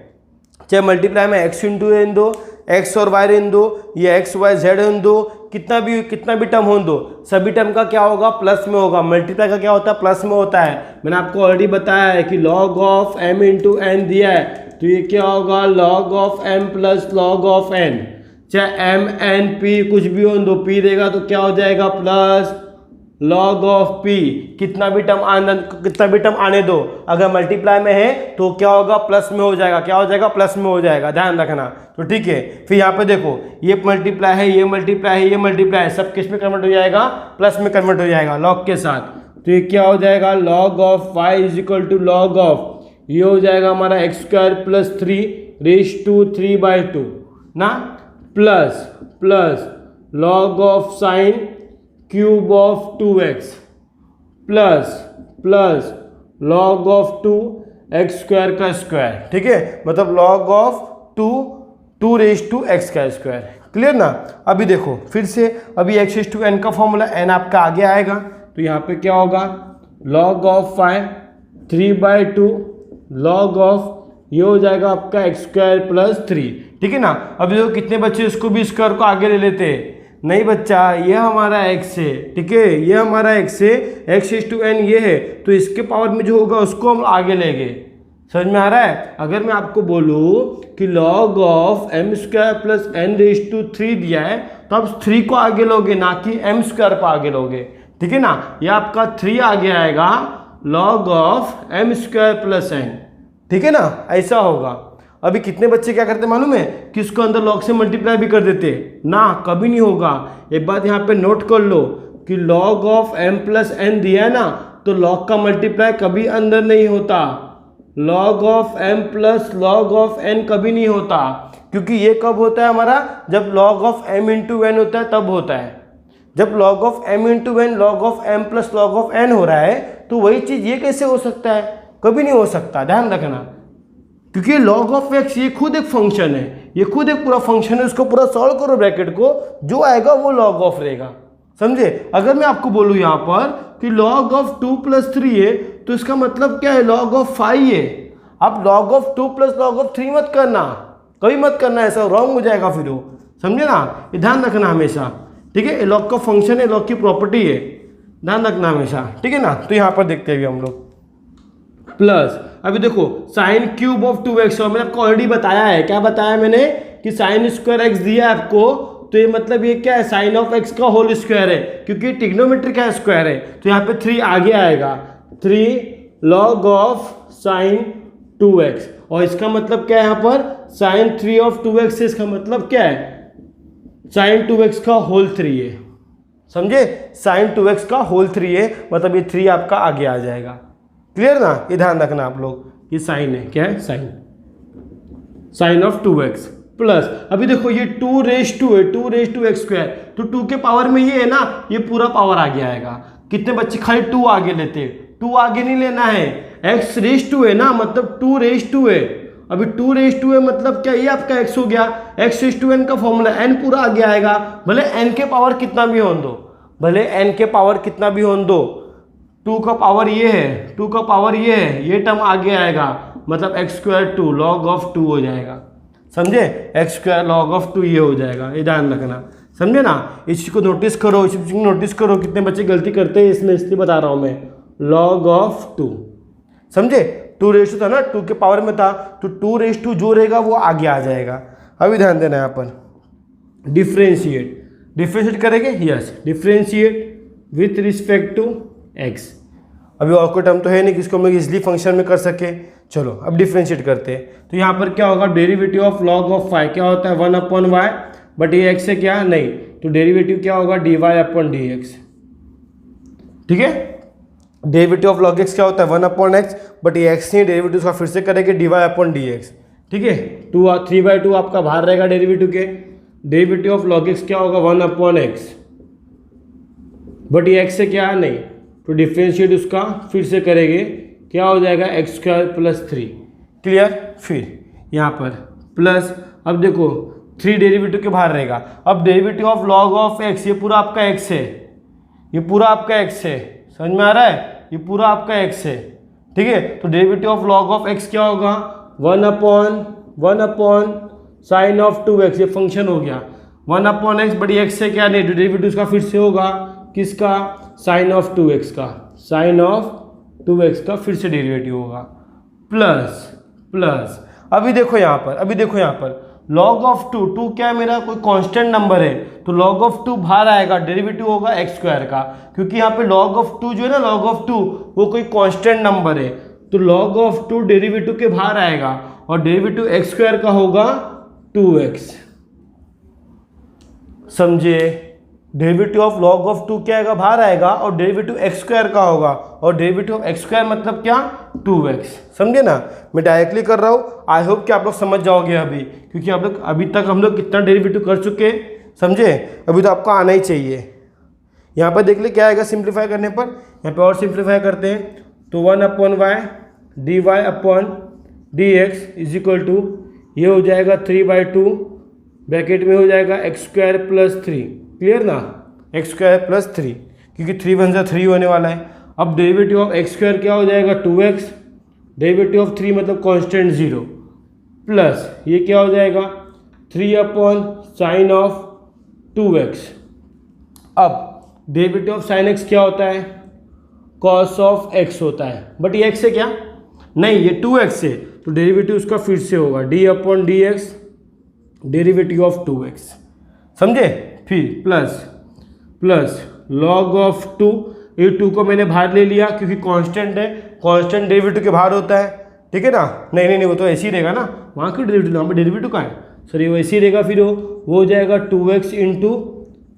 Speaker 1: चाहे मल्टीप्लाई में x इंटू रहने दो, x और y रहने दो, ये x y z रहने दो, कितना भी टर्म हो दो, सभी टर्म का क्या होगा प्लस में होगा। मल्टीप्लाई का क्या होता है प्लस में होता है। मैंने आपको ऑलरेडी बताया है कि log of m into n दिया है, तो ये क्या होगा log of m plus log of n, चाहे m n p कुछ भी हो दो, p देगा तो क्या हो जाएगा प्लस log ऑफ p, कितना भी टर्म आने दो, अगर मल्टीप्लाई में है तो क्या होगा प्लस में हो जाएगा, क्या हो जाएगा प्लस में हो जाएगा, ध्यान रखना। तो ठीक है, फिर यहाँ पे देखो ये मल्टीप्लाई है, ये मल्टीप्लाई है, सब किस में कन्वर्ट हो जाएगा, प्लस में कन्वर्ट हो जाएगा लॉग के साथ। तो ये क्या हो जाएगा log of y is equal to log of, ये हो जाएगा हमारा एक्स स्क्वायर प्लस 3^3/2 ना, plus log of sine cube of 2x plus log of 2x square का स्क्वायर, ठीक है, मतलब log ऑफ 2^x का स्क्वायर, क्लियर ना। अभी देखो फिर से, अभी x⁴n का फॉर्मूला n आपका आगे आएगा, तो यहाँ पे क्या होगा log ऑफ 3/2 log ऑफ, ये हो जाएगा आपका x स्क्वायर प्लस 3, ठीक है ना। अभी देखो कितने बच्चे इसको भी स्क्वायर को आगे ले लेते हैं, नहीं बच्चा, ये हमारा x है, ठीक है, ये हमारा x है, x⁴n ये है, तो इसके पावर में जो होगा उसको हम आगे लेंगे। समझ में आ रहा है। अगर मैं आपको बोलूँ कि log of m² plus n⁵ दिया है, तो आप 3 को आगे लोगे, ना कि m² को आगे लोगे, ठीक है ना। ये आपका 3 आगे आएगा log of m² plus n, ठीक है ना, ऐसा होगा। अभी कितने बच्चे क्या करते मालूम है कि इसको अंदर लॉग से मल्टीप्लाई भी कर देते ना, कभी नहीं होगा। एक बात यहाँ पे नोट कर लो कि log of m plus n दिया है ना, तो log का मल्टीप्लाई कभी अंदर नहीं होता, log of m plus log of n कभी नहीं होता, क्योंकि ये कब होता है हमारा, जब log of m into n होता है तब होता है। जब log of m into n log of m plus log of n हो रहा है तो वही चीज़ ये कैसे हो सकता है, कभी नहीं हो सकता, ध्यान रखना। क्योंकि log ऑफ x ये खुद एक फंक्शन है, ये खुद एक पूरा फंक्शन है, उसको पूरा सॉल्व करो ब्रैकेट को, जो आएगा वो log ऑफ रहेगा, समझे। अगर मैं आपको बोलूँ यहाँ पर कि log ऑफ 2 प्लस 3 है तो इसका मतलब क्या है, log ऑफ 5 है। आप log of 2 plus log of 3 मत करना, कभी मत करना, ऐसा रॉन्ग हो जाएगा फिर वो, समझे ना, ये ध्यान रखना हमेशा, ठीक है। log का फंक्शन है, log की प्रॉपर्टी है, ध्यान रखना हमेशा, ठीक है ना। तो यहाँ पर देखते हैं अभी हम लोग प्लस, अभी देखो साइन क्यूब ऑफ 2x, और मैंने आपको ऑलरेडी बताया है, क्या बताया मैंने कि साइन स्क्वायर एक्स दिया है आपको, तो ये मतलब ये क्या है, साइन ऑफ एक्स का होल स्क्वायर है, क्योंकि ट्रिग्नोमेट्री का स्क्वायर है, तो यहाँ पे 3 आगे आएगा, 3 log ऑफ साइन 2x, और इसका मतलब क्या है यहाँ पर, साइन 3 ऑफ 2x से इसका मतलब क्या है, साइन 2x का होल 3 है, समझे, साइन 2x का होल 3 है, मतलब ये 3 आपका आगे आ जाएगा, क्लियर ना। ये ध्यान रखना आप लोग, ये साइन है, क्या है, साइन ऑफ 2x प्लस, अभी देखो ये 2 रेज टू है, 2 रेज टू एक्स स्क्वायर, तो 2 के पावर में ये है ना, ये पूरा पावर आगे आएगा। कितने बच्चे खाली 2 आगे लेते हैं, 2 आगे नहीं लेना है, x रेज टू है ना, मतलब 2 रेज टू है, अभी 2 रेज टू है मतलब क्या, ये आपका x हो गया, x रेज टू n का फॉर्मूला, n पूरा आगे आएगा, भले n के पावर कितना भी होने दो, भले n के पावर कितना भी होने दो, 2 का पावर ये है, 2 का पावर ये है, ये टर्म आगे आएगा, मतलब एक्स स्क्वायर 2 log ऑफ 2 हो जाएगा, समझे, एक्स स्क्वायर log ऑफ 2 ये हो जाएगा, ये ध्यान रखना, समझे ना। इस चीज़ को नोटिस करो, इस चीज़ को नोटिस करो, कितने बच्चे गलती करते हैं इसमें, इसलिए बता रहा हूँ मैं, log ऑफ 2, समझे, 2 रेज टू था ना, 2 के पावर में था, तो 2 रेज टू जो रहेगा वो आगे आ जाएगा। अभी ध्यान देना यहाँ पर, डिफ्रेंशिएट करेंगे, yes, differentiate with respect to x। अभी और कोई टर्म तो है नहीं किसको हम लोग इजली फंक्शन में कर सके, चलो अब डिफ्रेंशिएट करते हैं। तो यहाँ पर क्या होगा, डेरिवेटिव ऑफ log ऑफ 5 क्या होता है, 1/y, बट ये x से क्या नहीं, तो डेरिवेटिव क्या होगा, dy/dx, ठीक है। डेरिवेटिव ऑफ log x क्या होता है, 1/x, बट ये x नहीं, डेरिवेटिव का फिर से करेंगे dy/dx, ठीक है। 3/2 आपका बाहर रहेगा डेरिवेटिव के, डेरिवेटिव ऑफ log x क्या होगा, 1/x, बट ये x से क्या नहीं, तो डिफ्रेंशिएट उसका फिर से करेंगे, क्या हो जाएगा, एक्स स्क्वायर प्लस 3, क्लियर। फिर यहाँ पर प्लस, अब देखो 3 डेरिवेटिव के बाहर रहेगा, अब derivative of log of x, ये पूरा आपका x है, ये पूरा आपका x है, समझ में आ रहा है, ये पूरा आपका x है, ठीक है। तो derivative of log of x क्या होगा, 1/1 साइन ऑफ 2x, ये फंक्शन हो गया, 1/x, बड़ी x से क्या नहीं, डेरिवेटिव उसका फिर से होगा, किसका, साइन ऑफ 2x का, साइन ऑफ 2x का फिर से डेरिवेटिव होगा, प्लस अभी देखो यहाँ पर, log ऑफ 2 क्या है मेरा, कोई कांस्टेंट नंबर है, तो log ऑफ 2 बाहर आएगा, डेरिवेटिव होगा एक्स स्क्वायर का, क्योंकि यहाँ पे log ऑफ 2 जो है ना, log ऑफ 2 वो कोई कांस्टेंट नंबर है, तो log ऑफ 2 डेरिवेटिव के बाहर आएगा, और डेरिवेटिव एक्स स्क्वायर का होगा 2x, समझे। डेरिवेटिव ऑफ log ऑफ 2 क्या आएगा, बाहर आएगा, और डेरिवेटिव एक्स स्क्वायर का होगा, और डेरिवेटिव ऑफ एक्स स्क्वायर मतलब क्या, 2x, समझे ना। मैं डायरेक्टली कर रहा हूँ, आई होप कि आप लोग समझ जाओगे अभी, क्योंकि आप लोग अभी तक हम लोग कितना डेरिवेटिव कर चुके, समझे, अभी तो आपको आना ही चाहिए। यहाँ पर देख ले क्या आएगा सिंप्लीफाई करने पर, यहाँ पे और सिंप्लीफाई करते हैं, तो 1/y dy/dx is equal to, ये हो जाएगा 3/2, ब्रैकेट में हो जाएगा एक्स स्क्वायर प्लस 3, क्लियर ना, एक्स स्क्वायर प्लस 3, क्योंकि 3 × 3 होने वाला है। अब डेरिवेटिव ऑफ एक्स स्क्वायर क्या हो जाएगा, 2x, डेरिवेटिव ऑफ 3 मतलब कांस्टेंट 0, प्लस ये क्या हो जाएगा, 3/sin ऑफ 2x। अब डेरिवेटिव ऑफ sin x क्या होता है, cos ऑफ x होता है, बट ये x है क्या, नहीं, ये 2x है, तो डेरिवेटिव उसका फिर से होगा d/dx, डेरिवेटिव ऑफ 2x, समझे। फिर प्लस log ऑफ 2, ये 2 को मैंने बाहर ले लिया क्योंकि कांस्टेंट है, कांस्टेंट डेरिवेटिव के बाहर होता है, ठीक है ना। नहीं, वो तो ऐसे ही रहेगा ना, वहाँ की डेरिवेटिव, वहाँ पर डेरिवेटिव का है, सॉरी वो ऐसे ही रहेगा, फिर वो हो जाएगा 2x इंटू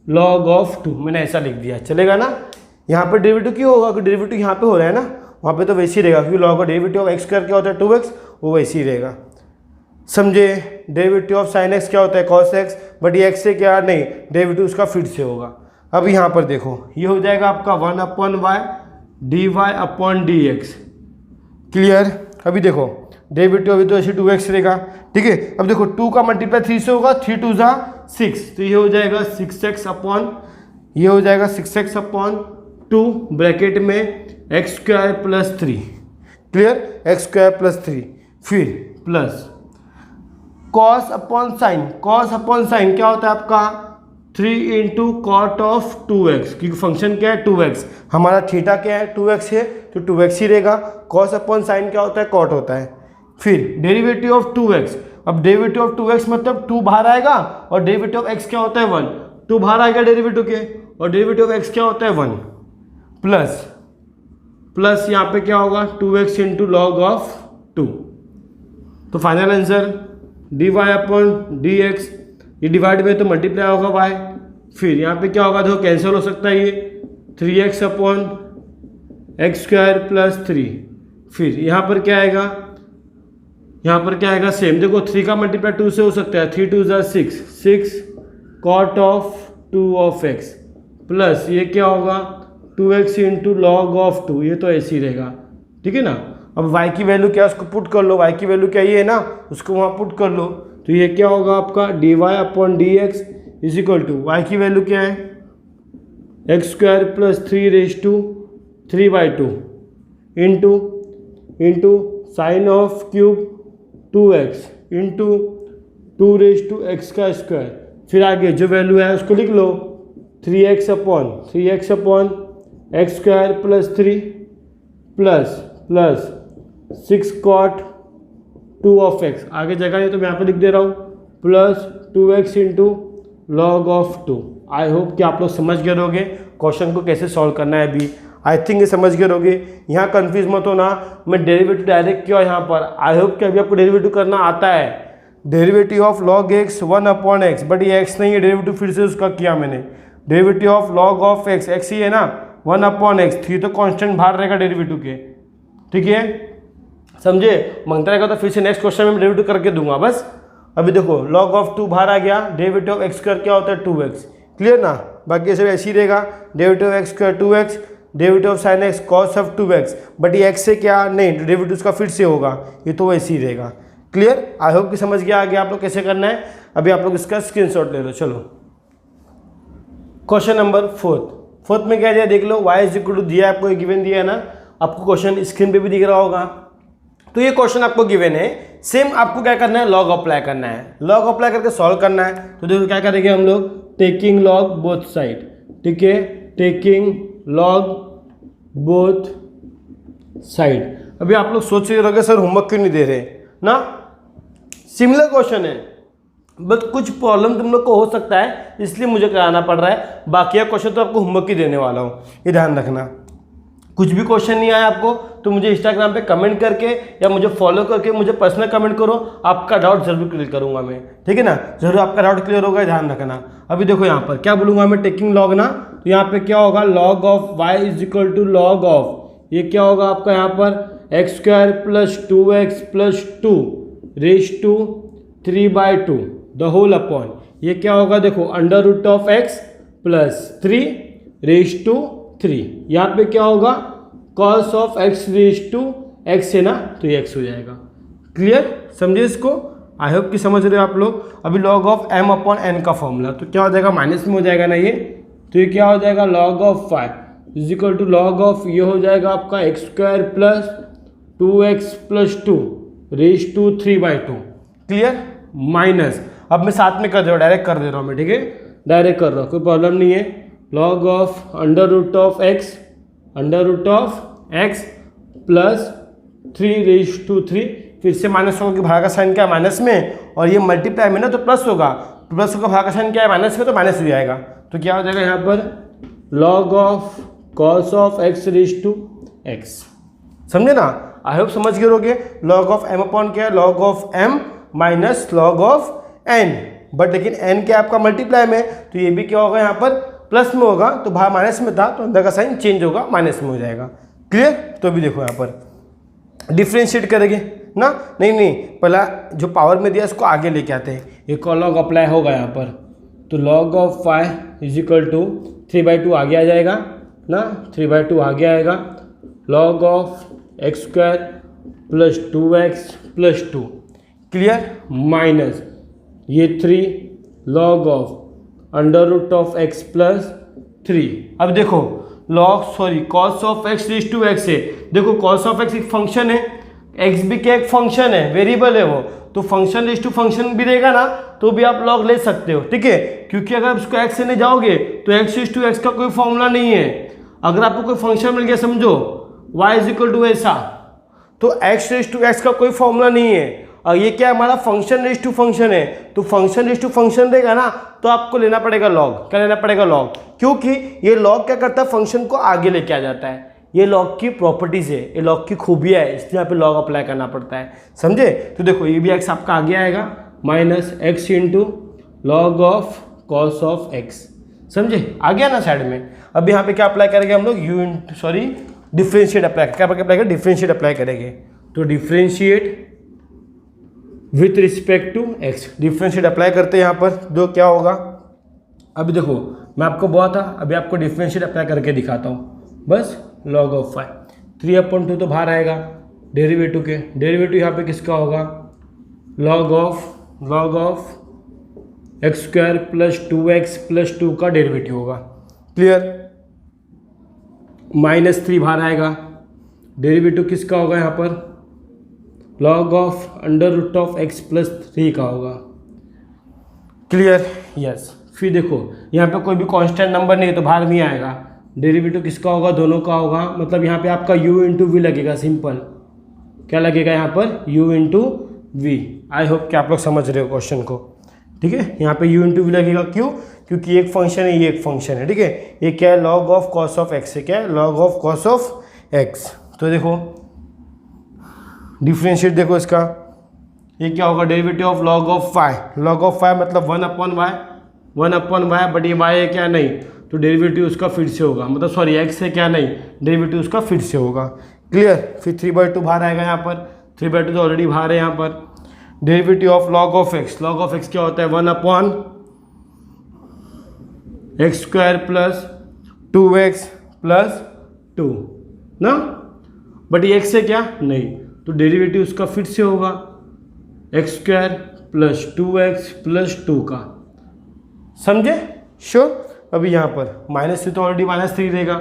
Speaker 1: log ऑफ 2, मैंने ऐसा लिख दिया, चलेगा ना। यहाँ पर डेरिवेटिव क्यों होगा, क्योंकि डेरिवेटिव यहाँ पे हो रहा है ना, वहाँ पे तो वैसे ही रहेगा, क्योंकि log of derivative of x square क्या होता है, 2x, वो वैसे ही रहेगा। समझे। डेरिवेटिव ऑफ साइन एक्स क्या होता है, कॉस एक्स, बट ये एक्स से क्या नहीं, डेरिवेटिव उसका फिर से होगा। अब यहाँ पर देखो ये हो जाएगा आपका 1/y dy/dx। क्लियर। अभी देखो डेरिवेटिव अभी तो ऐसे 2x रहेगा, ठीक है। अब देखो 2 का मल्टीप्लाई 3 से होगा, 3 2 जा 6, तो ये हो जाएगा 6x/2 ब्रैकेट में x² + 3। क्लियर, x²+3, फिर प्लस cos/sin क्या होता है आपका 3 × cot ऑफ 2x, क्योंकि फंक्शन क्या है 2x, हमारा थीटा क्या है 2x है, तो 2x ही रहेगा। cos/sin क्या होता है, cot होता है। फिर डेरिवेटिव ऑफ 2x, अब डेरिवेटिव ऑफ 2x मतलब 2 बाहर आएगा, और डेरिवेटिव ऑफ x क्या होता है 1, 2 बाहर आएगा डेरिवेटिव के, और डेरिवेटिव ऑफ x क्या होता है 1, प्लस यहाँ पे क्या होगा 2x × log ऑफ 2। तो फाइनल आंसर dy/dx, ये डिवाइड में तो मल्टीप्लाई होगा y, फिर यहाँ पे क्या होगा, देखो कैंसिल हो सकता है ये 3x/x²+3, फिर यहाँ पर क्या आएगा, यहाँ पर क्या आएगा सेम, देखो 3 का मल्टीप्लाई 2 से हो सकता है, 3 2 जा 6 cot of 2 of x, plus ये क्या होगा 2x × log ऑफ 2, ये तो ऐसे ही रहेगा, ठीक है ना। अब y की वैल्यू क्या है उसको पुट कर लो, y की वैल्यू क्या ये है ना, उसको वहाँ पुट कर लो, तो ये क्या होगा आपका dy/dx = y की वैल्यू क्या है x²+3^3/2 into sine of cube 2x into 2^x², फिर आगे जो वैल्यू है उसको लिख लो 3x/x² plus 6 cot 2 of x, आगे जगह नहीं तो मैं यहाँ पे लिख दे रहा हूँ, plus 2x × log of 2। I hope कि आप लोग समझ गए होगे क्वेश्चन को कैसे सॉल्व करना है। अभी आई थिंक ये समझ गए होगे, यहाँ कंफ्यूज मत होना, मैं डेरिवेटिव डायरेक्ट किया यहाँ पर। आई होप कि अभी आपको डेरिवेटिव करना आता है। Derivative of log x 1/x, but ये x नहीं है, डेरिवेटिव फिर से उसका किया मैंने। Derivative of log of x ही है ना 1/x, 3 तो कांस्टेंट बाहर रहेगा डेरिवेटिव के, ठीक है समझे। मांगता रहेगा तो फिर से नेक्स्ट क्वेश्चन में मैं डेरिवेटिव करके दूंगा बस। अभी देखो log ऑफ 2 बाहर आ गया, डेरिवेटिव ऑफ x² क्या होता है 2x, क्लियर ना। बाकी सब ऐसे ही रहेगा, derivative of x² 2x, derivative of sin x cos of 2x, but ये x से क्या नहीं, डेरिवेटिव उसका फिर से होगा, ये तो वैसे ही रहेगा। क्लियर, आई होप कि समझ गया आगे आप लोग कैसे करना है। अभी आप लोग इसका स्क्रीनशॉट ले लो। चलो क्वेश्चन नंबर 4 में क्या दिया देख लो, y = दिया आपको, गिवन दिया है ना, आपको क्वेश्चन स्क्रीन पे भी दिख रहा होगा। तो ये क्वेश्चन आपको गिवन है, सेम आपको क्या करना है, लॉग अप्लाई करना है, लॉग अप्लाई करके सॉल्व करना है। तो देखो क्या करेंगे हम लोग, टेकिंग लॉग बोथ साइड, ठीक है, टेकिंग लॉग बोथ साइड। अभी आप लोग सोच रहे होंगे सर होमवर्क क्यों नहीं दे रहे ना, सिमिलर क्वेश्चन है बट कुछ प्रॉब्लम तुम लोग को हो सकता है, इसलिए मुझे कराना पड़ रहा है। बाकी क्वेश्चन तो आपको होमवर्क ही देने वाला हूँ, ये ध्यान रखना। कुछ भी क्वेश्चन नहीं आया आपको तो मुझे इंस्टाग्राम पे कमेंट करके या मुझे फॉलो करके मुझे पर्सनल कमेंट करो, आपका डाउट जरूर क्लियर करूंगा मैं, ठीक है ना। जरूर आपका डाउट क्लियर होगा, ध्यान रखना। अभी देखो यहाँ पर क्या बोलूँगा मैं, टेकिंग लॉग ना, तो यहाँ पे क्या होगा log of y = log of, ये क्या होगा आपका यहाँ पर x² + 2x + 2^3/2 the whole upon, ये क्या होगा देखो √(x + 3^3), यहाँ पे क्या होगा cos ऑफ x है ना, तो ये x हो जाएगा। क्लियर, समझे इसको, आई होप कि समझ रहे हो आप लोग। अभी log ऑफ m/n का फॉर्मूला, तो क्या हो जाएगा माइनस में हो जाएगा ना ये, तो ये क्या हो जाएगा log ऑफ 5 = log ऑफ, ये हो जाएगा आपका x² + 2x + 2^3/2। क्लियर, माइनस, अब मैं साथ में कर दे रहा हूँ, डायरेक्ट कर दे रहा हूँ मैं, ठीक है, डायरेक्ट कर रहा हूँ, कोई प्रॉब्लम नहीं है। log ऑफ √(x + 3^3, फिर से माइनस होगा कि भाग का साइन क्या है माइनस में, और ये मल्टीप्लाई में ना तो प्लस होगा, प्लस होगा, भाग का साइन क्या है माइनस में तो माइनस हो जाएगा। तो क्या हो जाएगा यहाँ पर log of cos of x, समझे ना। आई होप समझ गए होगे। log ऑफ m/n क्या है, log of m - log of n, but लेकिन n क्या आपका मल्टीप्लाई में, तो ये भी क्या होगा यहाँ पर प्लस में होगा, तो भाग माइनस में था तो अंदर का साइन चेंज होगा, माइनस में हो जाएगा। क्लियर, तो अभी देखो यहाँ पर डिफ्रेंशिएट करेंगे, ना, नहीं पहला जो पावर में दिया इसको आगे लेके आते हैं, एक और लॉग अप्लाई होगा यहाँ पर, तो log of five is equal to 3/2 आगे आ जाएगा ना, 3/2 आगे आएगा, log of x square plus 2x plus 2, clear, minus ये 3 log of under root of x plus 3। अब देखो cos of x raise to x है, देखो cos ऑफ x एक फंक्शन है, x भी क्या एक फंक्शन है, वेरिएबल है वो, तो फंक्शन रेज टू फंक्शन भी रहेगा ना तो भी आप log ले सकते हो, ठीक है, क्योंकि अगर उसको x से जाओगे तो x रेज टू x का कोई फॉर्मूला नहीं है। अगर आपको कोई फंक्शन मिल गया, समझो y इज इक्वल टू ऐसा, तो x रेज टू x का कोई फॉर्मूला नहीं है, और ये क्या हमारा फंक्शन रेज टू फंक्शन है, तो फंक्शन रेज टू फंक्शन देगा ना तो आपको लेना पड़ेगा log, क्या लेना पड़ेगा log, क्योंकि ये log क्या करता है, फंक्शन को आगे लेके आ जाता है, ये log की प्रॉपर्टीज है, ये log की खूबियाँ है, इसलिए यहाँ पे log अप्लाई करना पड़ता है, समझे। तो देखो ये भी x आपका आगे आएगा, minus x into log of cos of x, समझे, आ गया ना साइड में। अब यहाँ पे क्या अप्लाई करेंगे हम लोग, डिफ्रेंशिएट अप्लाई, क्या अप्लाई करेंगे, डिफ्रेंशिएट अप्लाई करेंगे, तो differentiate with respect to x, differentiate apply करते हैं यहाँ पर, जो क्या होगा, अभी देखो मैं आपको बोला था, अभी आपको डिफ्रेंशिएट अप्लाई करके दिखाता हूँ, बस log ऑफ 5 3/2 तो बाहर आएगा डेरिवेटिव के, डेरिवेटिव यहाँ पे किसका होगा, log of x square plus 2x plus 2 का डेरिवेटिव होगा, क्लियर, -3 बाहर आएगा, डेरिवेटिव किसका होगा यहाँ पर, log of under root of x plus 3 का होगा, क्लियर, यस। फिर देखो यहाँ पे कोई भी कांस्टेंट नंबर नहीं है तो बाहर नहीं आएगा, डेरिवेटिव किसका होगा, दोनों का होगा, मतलब यहाँ पे आपका u इंटू वी लगेगा, सिंपल, क्या लगेगा यहाँ पर, u into v. I hope कि आप लोग समझ रहे हो क्वेश्चन को, ठीक है, यहाँ पे u इंटू वी लगेगा, क्यों, क्योंकि एक फंक्शन है, ये एक फंक्शन है, ठीक है, ये क्या है, log of cos of x है, क्या है, log of cos of x। तो देखो डिफ्रेंशिएट, देखो इसका, ये क्या होगा, derivative of log of 5, log of 5 मतलब 1/y, बट ये y है क्या, नहीं, तो डेरिवेटिव उसका फिर से होगा, मतलब सॉरी x है क्या, नहीं, डेरिवेटिव उसका फिर से होगा, क्लियर। फिर 3/2 बाहर आएगा यहाँ पर, 3/2 तो ऑलरेडी बाहर है यहाँ पर, derivative of log of x क्या होता है, 1/x square plus 2x plus 2 ना, बट ये x है क्या, नहीं, तो डेरिवेटिव उसका फिर से होगा x square plus 2x plus 2 का, समझे, श्योर। अभी यहाँ पर -3 तो ऑलरेडी -3 रहेगा,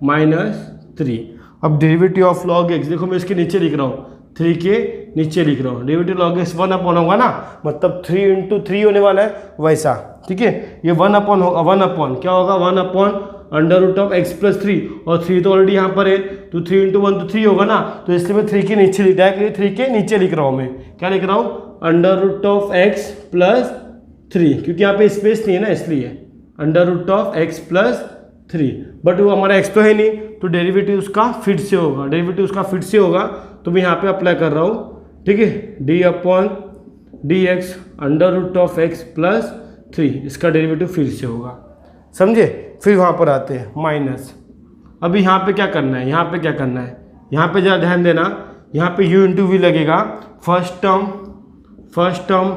Speaker 1: -3। अब डेरिवेटिव ऑफ log x, देखो मैं इसके नीचे लिख रहा हूँ, 3 के नीचे लिख रहा हूँ, डेरिवेटिव log x 1/, होगा ना, मतलब 3 इंटू 3 होने वाला है वैसा, ठीक है, ये 1/, होगा 1/, क्या होगा, 1/ under root of x plus 3, और 3 तो ऑलरेडी यहाँ पर है, तो 3 इंटू 1 तो 3 होगा ना, तो इसलिए मैं 3 के नीचे लिख रहा है, 3 के नीचे लिख रहा हूँ मैं, क्या लिख रहा हूँ, under root of x plus 3, क्योंकि यहाँ पे स्पेस नहीं है ना, इसलिए under root of x plus 3, but वो हमारा x तो है नहीं, तो डेरिवेटिव उसका फिर से होगा, डेरिवेटिव उसका फिर से होगा, तो मैं यहाँ पे अप्लाई कर रहा हूँ, ठीक है, d/dx under root of x plus 3, इसका डेरिवेटिव फिर से होगा, समझे। फिर वहाँ पर आते हैं माइनस, अभी यहाँ पे क्या करना है, यहाँ पे क्या करना है, यहाँ पे जरा ध्यान देना, यहाँ पे u इंटू वी लगेगा, first term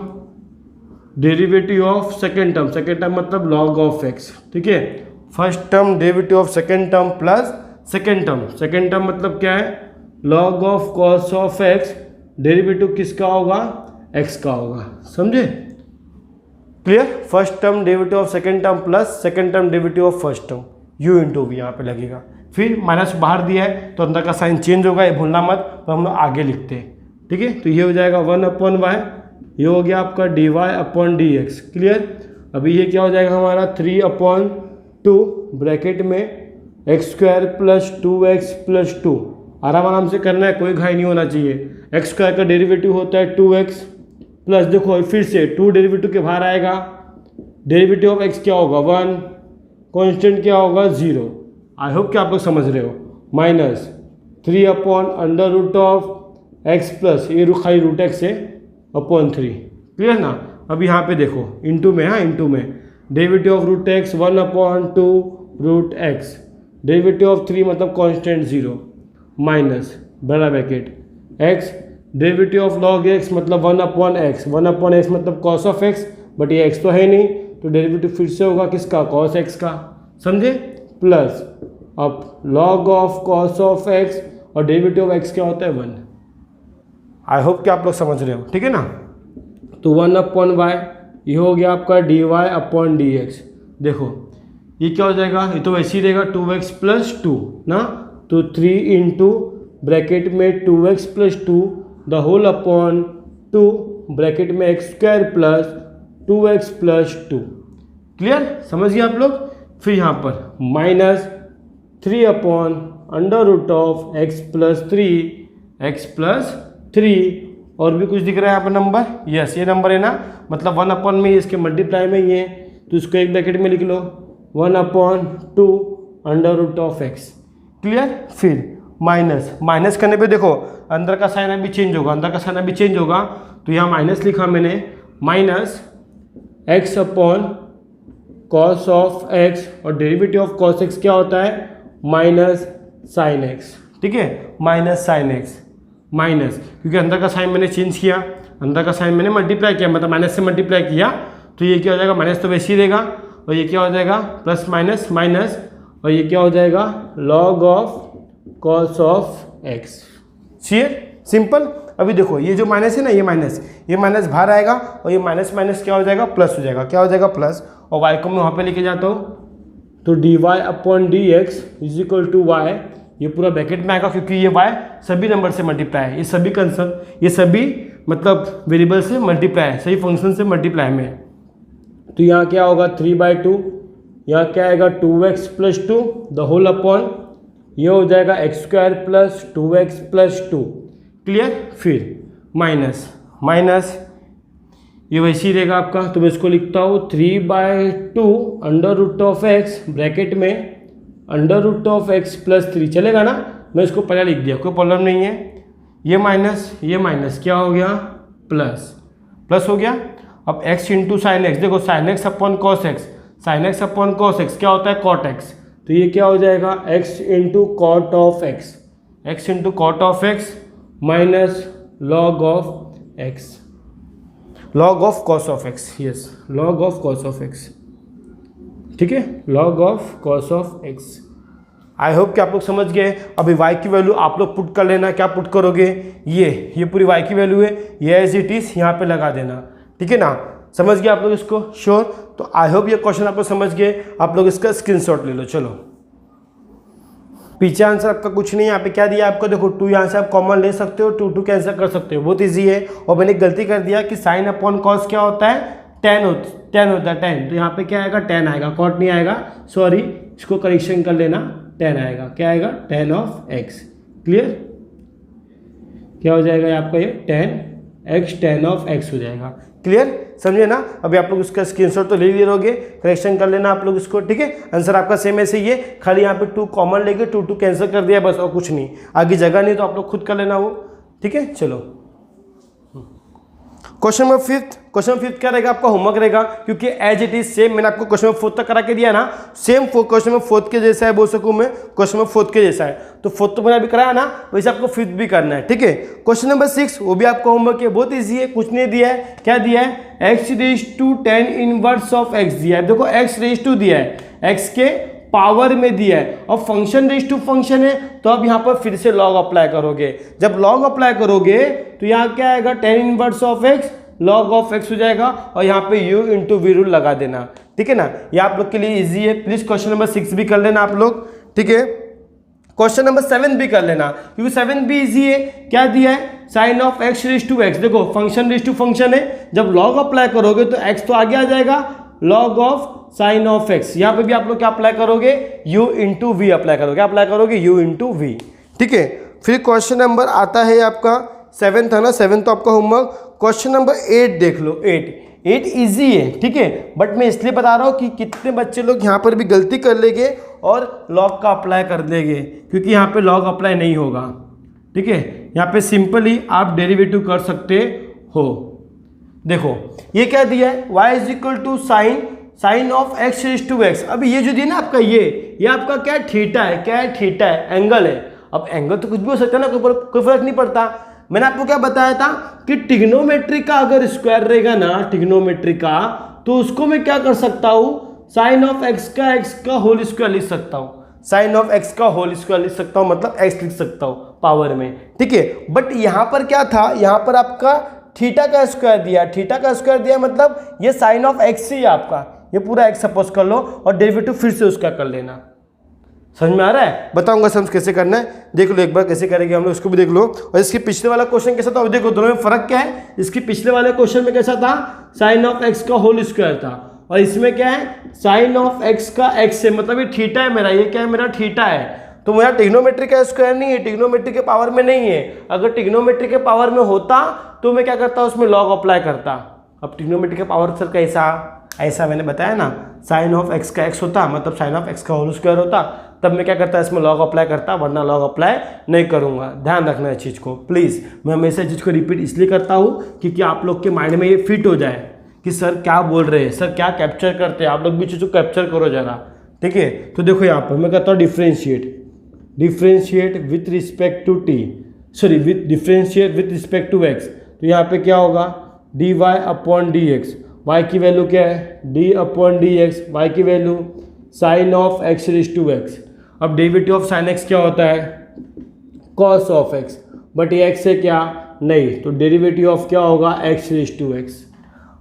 Speaker 1: derivative of second term मतलब log ऑफ x, ठीक है, first term derivative of second term plus second term मतलब क्या है, log of cos of x, derivative किसका होगा, x का होगा, समझे, clear. First term derivative of second term plus second term derivative of first term, u into v यहाँ पे लगेगा, फिर माइनस बाहर दिया है तो अंदर का साइन चेंज होगा, ये भूलना मत, तो हम लोग आगे लिखते हैं, ठीक है, तो ये हो जाएगा 1/y, ये हो गया आपका dy/dx, क्लियर। अभी ये क्या हो जाएगा हमारा 3/2 ब्रैकेट में x square plus 2x plus 2, आराम से करना है, कोई घाई नहीं होना चाहिए, x स्क्वायर का डेरिवेटिव होता है 2x प्लस, देखो फिर से 2 डेरिवेटिव के बाहर आएगा, डेरिवेटिव ऑफ x क्या होगा 1, कांस्टेंट क्या होगा 0, आई होप कि आप लोग समझ रहे हो, -3/अंडर रूट ऑफ x प्लस, ये खाली रूट x है अपॉन 3, क्लियर ना। अब यहाँ पे देखो इंटू में, हाँ इंटू में, derivative of root x 1/2 root x, derivative of 3 मतलब कांस्टेंट 0, माइनस बड़ा bracket x derivative of log x मतलब 1/x, 1/x मतलब कॉस ऑफ एक्स, बट ये एक्स तो है नहीं, तो डेरिवेटिव फिर से होगा किसका, कॉस एक्स का, समझे, प्लस अब log of cos of x और डेरिवेटिव ऑफ एक्स क्या होता है 1। आई होप कि आप लोग समझ रहे हो, ठीक है ना। तो 1/y ये हो गया आपका dy/dx। देखो ये क्या हो जाएगा, ये तो वैसे ही रहेगा 2x + 2 ना, तो 3 इंटू ब्रैकेट में 2x + 2 the whole upon 2 bracket में x² + 2x + 2। क्लियर, समझ गए आप लोग। फिर यहाँ पर -3/√x + 3 और भी कुछ दिख रहा है यहाँ पर नंबर, यस ये नंबर है ना, मतलब 1 में इसके मल्टीप्लाई में ये, तो इसको एक ब्रैकेट में लिख लो 1/2√x। क्लियर, फिर माइनस करने पे देखो अंदर का साइन अभी चेंज होगा, तो यहाँ माइनस लिखा मैंने, -x/cos ऑफ x और डेरिवेटिव ऑफ cos x क्या होता है, -sin x, ठीक है, -sin x, क्योंकि अंदर का साइन मैंने चेंज किया, अंदर का साइन मैंने मल्टीप्लाई किया, मतलब माइनस से मल्टीप्लाई किया, तो ये क्या हो जाएगा, माइनस तो वैसे ही रहेगा, और ये क्या हो जाएगा प्लस माइनस माइनस, और ये क्या हो जाएगा log of cos of x. Clear, simple. अभी देखो ये जो माइनस है ना, ये माइनस बाहर आएगा, और ये माइनस क्या हो जाएगा, प्लस हो जाएगा, क्या हो जाएगा प्लस, और वाई को मैं वहाँ पे लेके जाता हूँ, तो dy/dx = y, ये पूरा ब्रैकेट में आएगा, क्योंकि ये y सभी नंबर से मल्टीप्लाई है, ये सभी मतलब वेरिएबल से मल्टीप्लाई है, सही फंक्शन से मल्टीप्लाई में। तो यहाँ क्या होगा 3/2, यहाँ क्या आएगा 2x + 2 द होल अपॉन, ये हो जाएगा x² + 2x + 2। क्लियर, फिर माइनस ये वैसे ही रहेगा आपका, तो मैं इसको लिखता हूँ 3/2√x ब्रैकेट में √x + 3 चलेगा ना, मैं इसको पहले लिख दिया, कोई प्रॉब्लम नहीं है। ये माइनस क्या हो गया, प्लस हो गया। अब x इंटू साइन एक्स, देखो sine x upon cos x, क्या होता है कॉट एक्स, तो ये क्या हो जाएगा x into cot of x minus log of cos of x, yes log of cos of x, ठीक है, log of cos of x. I hope कि आप लोग समझ गए। अभी y की वैल्यू आप लोग पुट कर लेना, क्या पुट करोगे, ये पूरी y की वैल्यू है, ये एज इट इज यहाँ पे लगा देना, ठीक है ना, समझ गए आप लोग इसको, श्योर। तो आई होप ये क्वेश्चन आप लोग समझ गए, आप लोग इसका स्क्रीनशॉट ले लो। चलो पीछे आंसर आपका कुछ नहीं है, यहाँ पे क्या दिया आपको, देखो 2 यहाँ से आप कॉमन ले सकते हो, 2 कैंसिल कर सकते हो, बहुत ईजी है। और मैंने गलती कर दिया कि साइन अपॉन कॉस क्या होता है, टेन होता है, 10, तो यहाँ पे क्या आएगा 10 आएगा, कॉट नहीं आएगा, सॉरी इसको करेक्शन कर लेना, 10 आएगा, क्या आएगा tan ऑफ x। क्लियर, क्या हो जाएगा आपका ये 10x tan ऑफ x हो जाएगा। क्लियर, समझे ना। अभी आप लोग उसका स्क्रीनशॉट तो ले लिए रहोगे, करेक्शन कर लेना आप लोग इसको, ठीक है। आंसर आपका सेम ऐसे ही है, खाली यहाँ पे 2 कॉमन लेके 2 कैंसिल कर दिया बस, और कुछ नहीं, आगे जगह नहीं तो आप लोग खुद कर लेना वो, ठीक है। चलो क्वेश्चन नंबर 5 क्या रहेगा आपका, होमवर्क रहेगा, क्योंकि एज इट इज सेम मैंने आपको क्वेश्चन नंबर 4 तक करा के दिया ना, सेम क्वेश्चन नंबर 4 के जैसा है, बोल सकूं मैं क्वेश्चन नंबर 4 के जैसा है, तो 4 तो मैंने अभी कराया ना, वैसे आपको 5 भी करना है, ठीक है। क्वेश्चन नंबर 6 वो भी आपका होमवर्क है, बहुत ईजी है, कुछ नहीं दिया है, क्या दिया है x⁻tan इनवर्स ऑफ x दिया है, देखो x⁻2 दिया है, x के पावर में दिया है, और फंक्शन रेज टू फंक्शन है, तो अब यहाँ पर फिर से लॉग अप्लाई करोगे, जब लॉग अप्लाई करोगे तो यहाँ क्या आएगा tan inverse of x log of x हो जाएगा, और यहाँ पे u इंटू वी रूल लगा देना, ठीक है ना। ये आप लोग के लिए इजी है, प्लीज क्वेश्चन नंबर 6 भी कर लेना आप लोग, ठीक है। क्वेश्चन नंबर 7 भी कर लेना, क्योंकि 7 भी इजी है, क्या दिया है साइन ऑफ x⁻x, देखो फंक्शन रेज टू फंक्शन है, जब लॉग अप्लाई करोगे तो x तो आगे आ जाएगा, log of sine of x, यहाँ पे भी आप लोग क्या अप्लाई करोगे, u इंटू वी अप्लाई करोगे, u इंटू वी, ठीक है। फिर क्वेश्चन नंबर आता है आपका 7 था ना, 7 तो आपका होमवर्क। क्वेश्चन नंबर 8 देख लो, 8 इजी है, ठीक है, बट मैं इसलिए बता रहा हूँ कि कितने बच्चे लोग यहाँ पर भी गलती कर लेंगे और लॉग का अप्लाई कर देंगे, क्योंकि यहाँ पे लॉग अप्लाई नहीं होगा, ठीक है। यहाँ पे सिंपली आप डेरिवेटिव कर सकते हो। देखो ये क्या दिया है, y साइन ऑफ x⁻x। अभी ये जो दिया ना आपका, ये आपका क्या थीटा है, एंगल है। अब एंगल तो कुछ भी हो सकता है ना, कोई फर्क नहीं पड़ता। मैंने आपको क्या बताया था कि ट्रिग्नोमेट्री का अगर स्क्वायर रहेगा ना, ट्रिग्नोमेट्री का, तो उसको मैं क्या कर सकता हूँ, साइन ऑफ एक्स का होल स्क्वायर लिख सकता हूँ, साइन ऑफ एक्स का होल स्क्वायर लिख सकता हूँ, मतलब एक्स लिख सकता हूँ पावर में, ठीक है। बट यहाँ पर क्या था, यहाँ पर आपका थीटा का स्क्वायर दिया, थीटा का स्क्वायर दिया मतलब ये साइन ऑफ एक्स ही है आपका, ये पूरा एक्स सपोज कर लो और डेरिवेटिव फिर से उसका कर लेना। समझ में आ रहा है? बताऊंगा समझ कैसे करना है, देख लो एक बार कैसे करेंगे हम लोग, उसको भी देख लो। और इसके पिछले वाला क्वेश्चन कैसा था, अब देखो दोनों में फर्क क्या है। इसके पिछले वाले क्वेश्चन में कैसा था, साइन ऑफ एक्स का होल स्क्वायर था, और इसमें क्या है, साइन ऑफ एक्स का एक्स है, मतलब ये थीटा है मेरा, ये क्या है मेरा थीटा है। तो मेरा ट्रिग्नोमेट्री का स्क्वायर नहीं है, ट्रिग्नोमेट्री के पावर में नहीं है। अगर ट्रिग्नोमेट्री के पावर में होता तो मैं क्या करता, उसमें लॉग अप्लाई करता। अब ट्रिग्नोमेट्री के पावर सर कैसा, ऐसा मैंने बताया ना, साइन ऑफ एक्स का एक्स होता, मतलब साइन ऑफ एक्स का होल स्क्वायर होता, तब मैं क्या करता, इसमें लॉग अप्लाई करता, वरना लॉग अप्लाई नहीं करूंगा। ध्यान रखना है चीज़ को प्लीज़। मैं हमेशा चीज़ को रिपीट इसलिए करता हूँ क्योंकि आप लोग के माइंड में ये फिट हो जाए कि सर क्या बोल रहे हैं, सर क्या कैप्चर करते हैं, आप लोग भी चीज़ को कैप्चर करो जरा, ठीक है। तो देखो यहाँ पर मैं कहता हूँ differentiate with respect to t, sorry differentiate with respect to x. तो यहाँ पे क्या होगा, d y upon d x, y की वैल्यू क्या है, d upon d x, y की value sine of x raise to x. अब डेरिवेटिव ऑफ साइन एक्स क्या होता है, कॉस ऑफ एक्स, बट ये एक्स है क्या, नहीं, तो डेरिवेटिव ऑफ क्या होगा, एक्स रेज टू एक्स।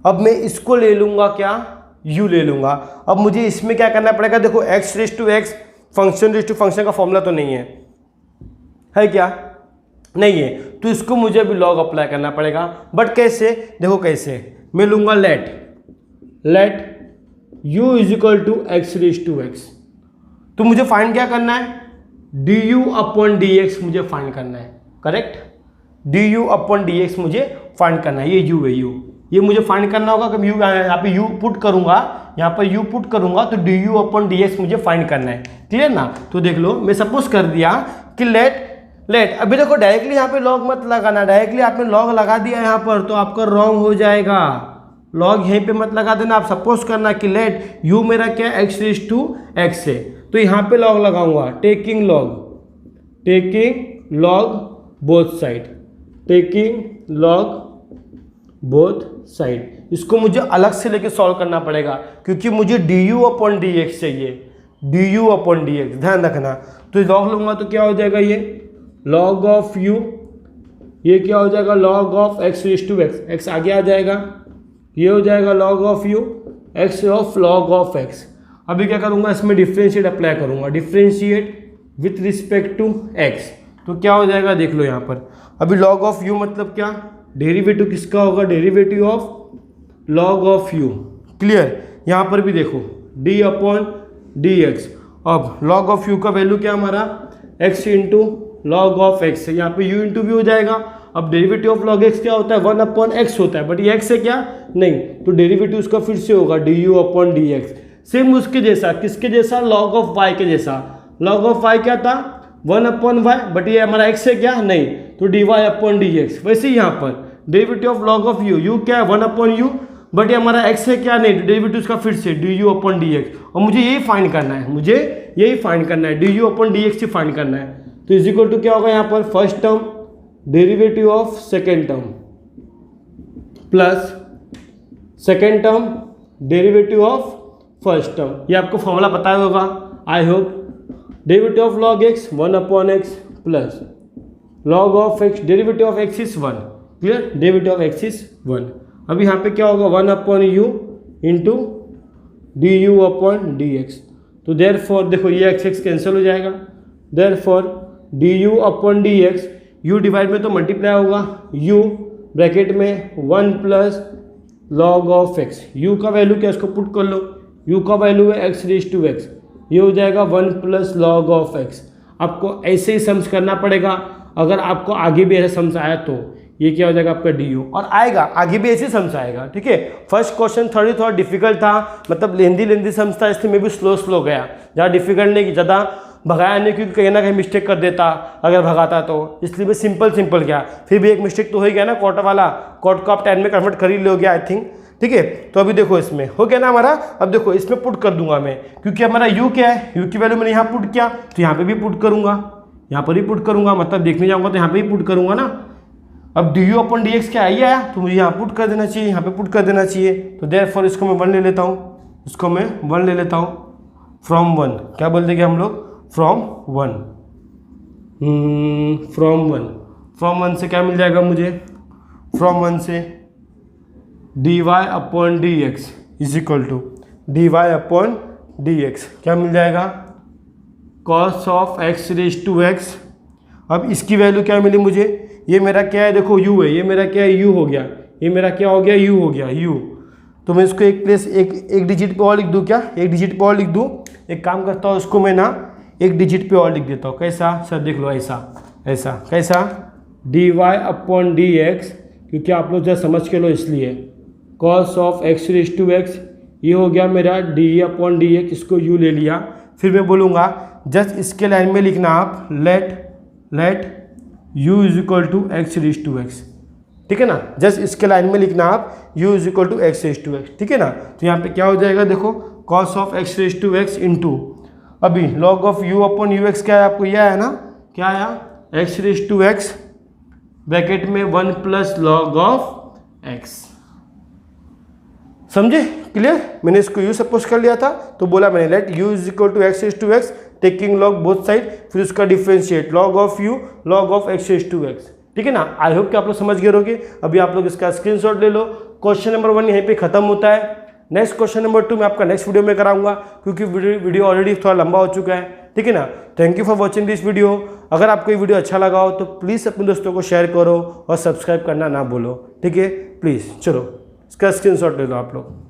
Speaker 1: अब मैं इसको ले लूँगा क्या, u ले लूँगा। अब मुझे इसमें क्या करना पड़ेगा, देखो x raise to x function raise to function का फॉर्मूला तो नहीं है क्या, नहीं है, तो इसको मुझे अभी लॉग अप्लाई करना पड़ेगा। बट कैसे, देखो कैसे, मैं लूँगा let u is equal to x raise to x. तो मुझे फाइंड क्या करना है, du अपॉन डी एक्स मुझे फाइंड करना है, correct, du upon d x मुझे फाइंड करना है, ये u है, u ये मुझे फाइंड करना होगा। कभी u यहाँ पे u पुट करूंगा, यहाँ पर u पुट करूंगा तो du अपॉन डी एक्स मुझे फाइंड करना है, क्लियर ना। तो देख लो मैं सपोज कर दिया कि लेट अभी देखो डायरेक्टली यहाँ पे लॉग मत लगाना, डायरेक्टली आपने लॉग लगा दिया यहाँ पर तो आपका रॉन्ग हो जाएगा, लॉग यहीं पे मत लगा देना। आप सपोज करना कि लेट u मेरा क्या है, एक्स रेज टू एक्स है, तो यहाँ पे लॉग लगाऊंगा, taking log both side, taking log both side. इसको मुझे अलग से लेके सॉल्व करना पड़ेगा क्योंकि मुझे du अपॉन डी एक्स चाहिए, du अपॉन डी एक्स, ध्यान रखना। तो लॉग लूंगा तो क्या हो जाएगा, ये लॉग ऑफ u, ये क्या हो जाएगा, log of x raise to x, x आगे आ जाएगा, ये हो जाएगा log of u, x of log of x. अभी क्या करूंगा, इसमें डिफ्रेंशिएट अप्लाई करूंगा, differentiate with respect to x, तो क्या हो जाएगा, देख लो यहाँ पर। अभी लॉग ऑफ u मतलब क्या, डेरिवेटिव किसका होगा, derivative of log of u, clear. यहाँ पर भी देखो d अपॉन डी एक्स, अब लॉग ऑफ u का वैल्यू क्या हमारा, x into log of x, यहाँ पे u इंटू वी हो जाएगा। अब डेरिवेटिव ऑफ लॉग एक्स क्या होता है, 1 अपॉन एक्स होता है, बट ये x है क्या, नहीं, तो डेरिवेटिव उसका फिर से होगा du upon d x, same उसके जैसा, किसके जैसा, लॉग ऑफ y के जैसा। लॉग ऑफ y क्या था, 1 अपॉन वाई, बट ये हमारा x है क्या, नहीं, तो dy अपॉन डी एक्स। वैसे ही यहाँ पर derivative of log of u क्या है, 1 अपॉन u, बट ये हमारा x है क्या, नहीं, डेरिवेटिव उसका फिर से du अपॉन डी एक्स। और मुझे यही फाइंड करना है, मुझे यही फाइंड करना है, du अपॉन डी एक्स ही फाइंड करना है। तो इज इक्वल टू क्या होगा यहाँ पर, first term derivative of second term plus second term derivative of first term, ये आपको फॉर्मूला पता होगा I hope. Derivative of log x 1 upon x plus log of x, derivative of x is 1, clear, derivative of x is 1। अब यहाँ पे क्या होगा, 1 upon you into D u upon d x. तो देयर फॉर देखो ये एक्स एक्स कैंसिल हो जाएगा, there for d u upon d x, u divide में तो मल्टीप्लाई होगा, यू ब्रैकेट में 1 plus log of x, u का वैल्यू क्या, इसको पुट कर लो, यू का वैल्यू है एक्स रेज टू एक्स, ये हो जाएगा 1 प्लस लॉग ऑफ एक्स। आपको ऐसे ही सम्स करना पड़ेगा, अगर आपको आगे भी ऐसा सम्स आया तो ये क्या हो जाएगा आपका डी यू, और आएगा आगे भी ऐसे सम्स आएगा, ठीक है। फर्स्ट क्वेश्चन थोड़ा डिफिकल्ट था, मतलब लेंदी सम्स था, इसलिए मैं भी स्लो गया, ज़्यादा डिफिकल्ट नहीं, ज़्यादा भगाया नहीं, क्योंकि कहीं ना कहीं मिस्टेक कर देता अगर भगाता तो, इसलिए मैं सिंपल गया। फिर भी एक मिस्टेक तो हो ही गया ना, क्वार्टर वाला, क्वार्टर को आप 10 में कन्वर्ट कर ही लोगे आई थिंक, ठीक है। तो अभी देखो इसमें हो गया ना हमारा, अब देखो इसमें पुट कर दूंगा मैं, क्योंकि हमारा u क्या है, u की वैल्यू मैंने यहाँ पुट किया, तो यहाँ पे भी पुट करूंगा, यहाँ पर भी पुट करूंगा, मतलब देखने जाऊंगा तो यहाँ पे भी पुट करूंगा ना। अब D u upon d x क्या आई आया, तो मुझे यहाँ पुट कर देना चाहिए, यहाँ पे पुट कर देना चाहिए। तो देयरफॉर इसको मैं 1 ले लेता हूँ, इसको मैं 1 ले लेता हूँ। फ्रॉम 1 क्या बोल देंगे हम लोग, फ्रॉम 1, फ्रॉम 1 से क्या मिल जाएगा मुझे, फ्रॉम 1 से d y upon d x is equal to d y upon d x क्या मिल जाएगा, cos of x raise to x. अब इसकी वैल्यू क्या मिली मुझे, ये मेरा क्या है, देखो u है, ये मेरा क्या है, u हो गया, ये मेरा क्या हो गया, u हो गया, u। तो मैं इसको एक प्लेस एक डिजिट पे और लिख दूँ क्या, एक डिजिट पे और लिख दूँ। एक काम करता हूँ, उसको मैं ना एक डिजिट पे और लिख देता हूँ। कैसा सर, देख लो ऐसा, ऐसा कैसा, d y upon d x, क्योंकि आप लोग जरा समझ के लो इसलिए, cos of x raise to x, ये हो गया मेरा डी अपॉन डी एक्स, इसको u ले लिया। फिर मैं बोलूँगा जस्ट इसके लाइन में लिखना आप let u is equal to x raise to x, ठीक है ना। जस्ट इसके लाइन में लिखना आप u is equal to x raise to x, ठीक है ना। तो यहाँ पे क्या हो जाएगा, देखो cos of x raise to x into अभी log of u upon u x क्या है, आपको यह है ना, क्या आया, x raise to x bracket में 1 प्लस लॉग ऑफ एक्स। समझे, क्लियर। मैंने इसको u सपोज कर लिया था, तो बोला मैंने let u is equal to x raise to x taking log both side, फिर उसका differentiate log of u log of x raise to x, ठीक है ना। आई होप कि आप लोग समझ गए होंगे। अभी आप लोग इसका स्क्रीनशॉट ले लो। क्वेश्चन नंबर 1 यहीं पे खत्म होता है। नेक्स्ट क्वेश्चन नंबर 2 मैं आपका नेक्स्ट वीडियो में कराऊंगा, क्योंकि वीडियो ऑलरेडी थोड़ा लंबा हो चुका है, ठीक है ना। Thank you for watching this video. अगर आपको ये वीडियो अच्छा लगा हो तो प्लीज़ अपने दोस्तों को शेयर करो और सब्सक्राइब करना ना भूलो, ठीक है। प्लीज़ चलो इसका स्क्रीनशॉट ले लो आप लोग।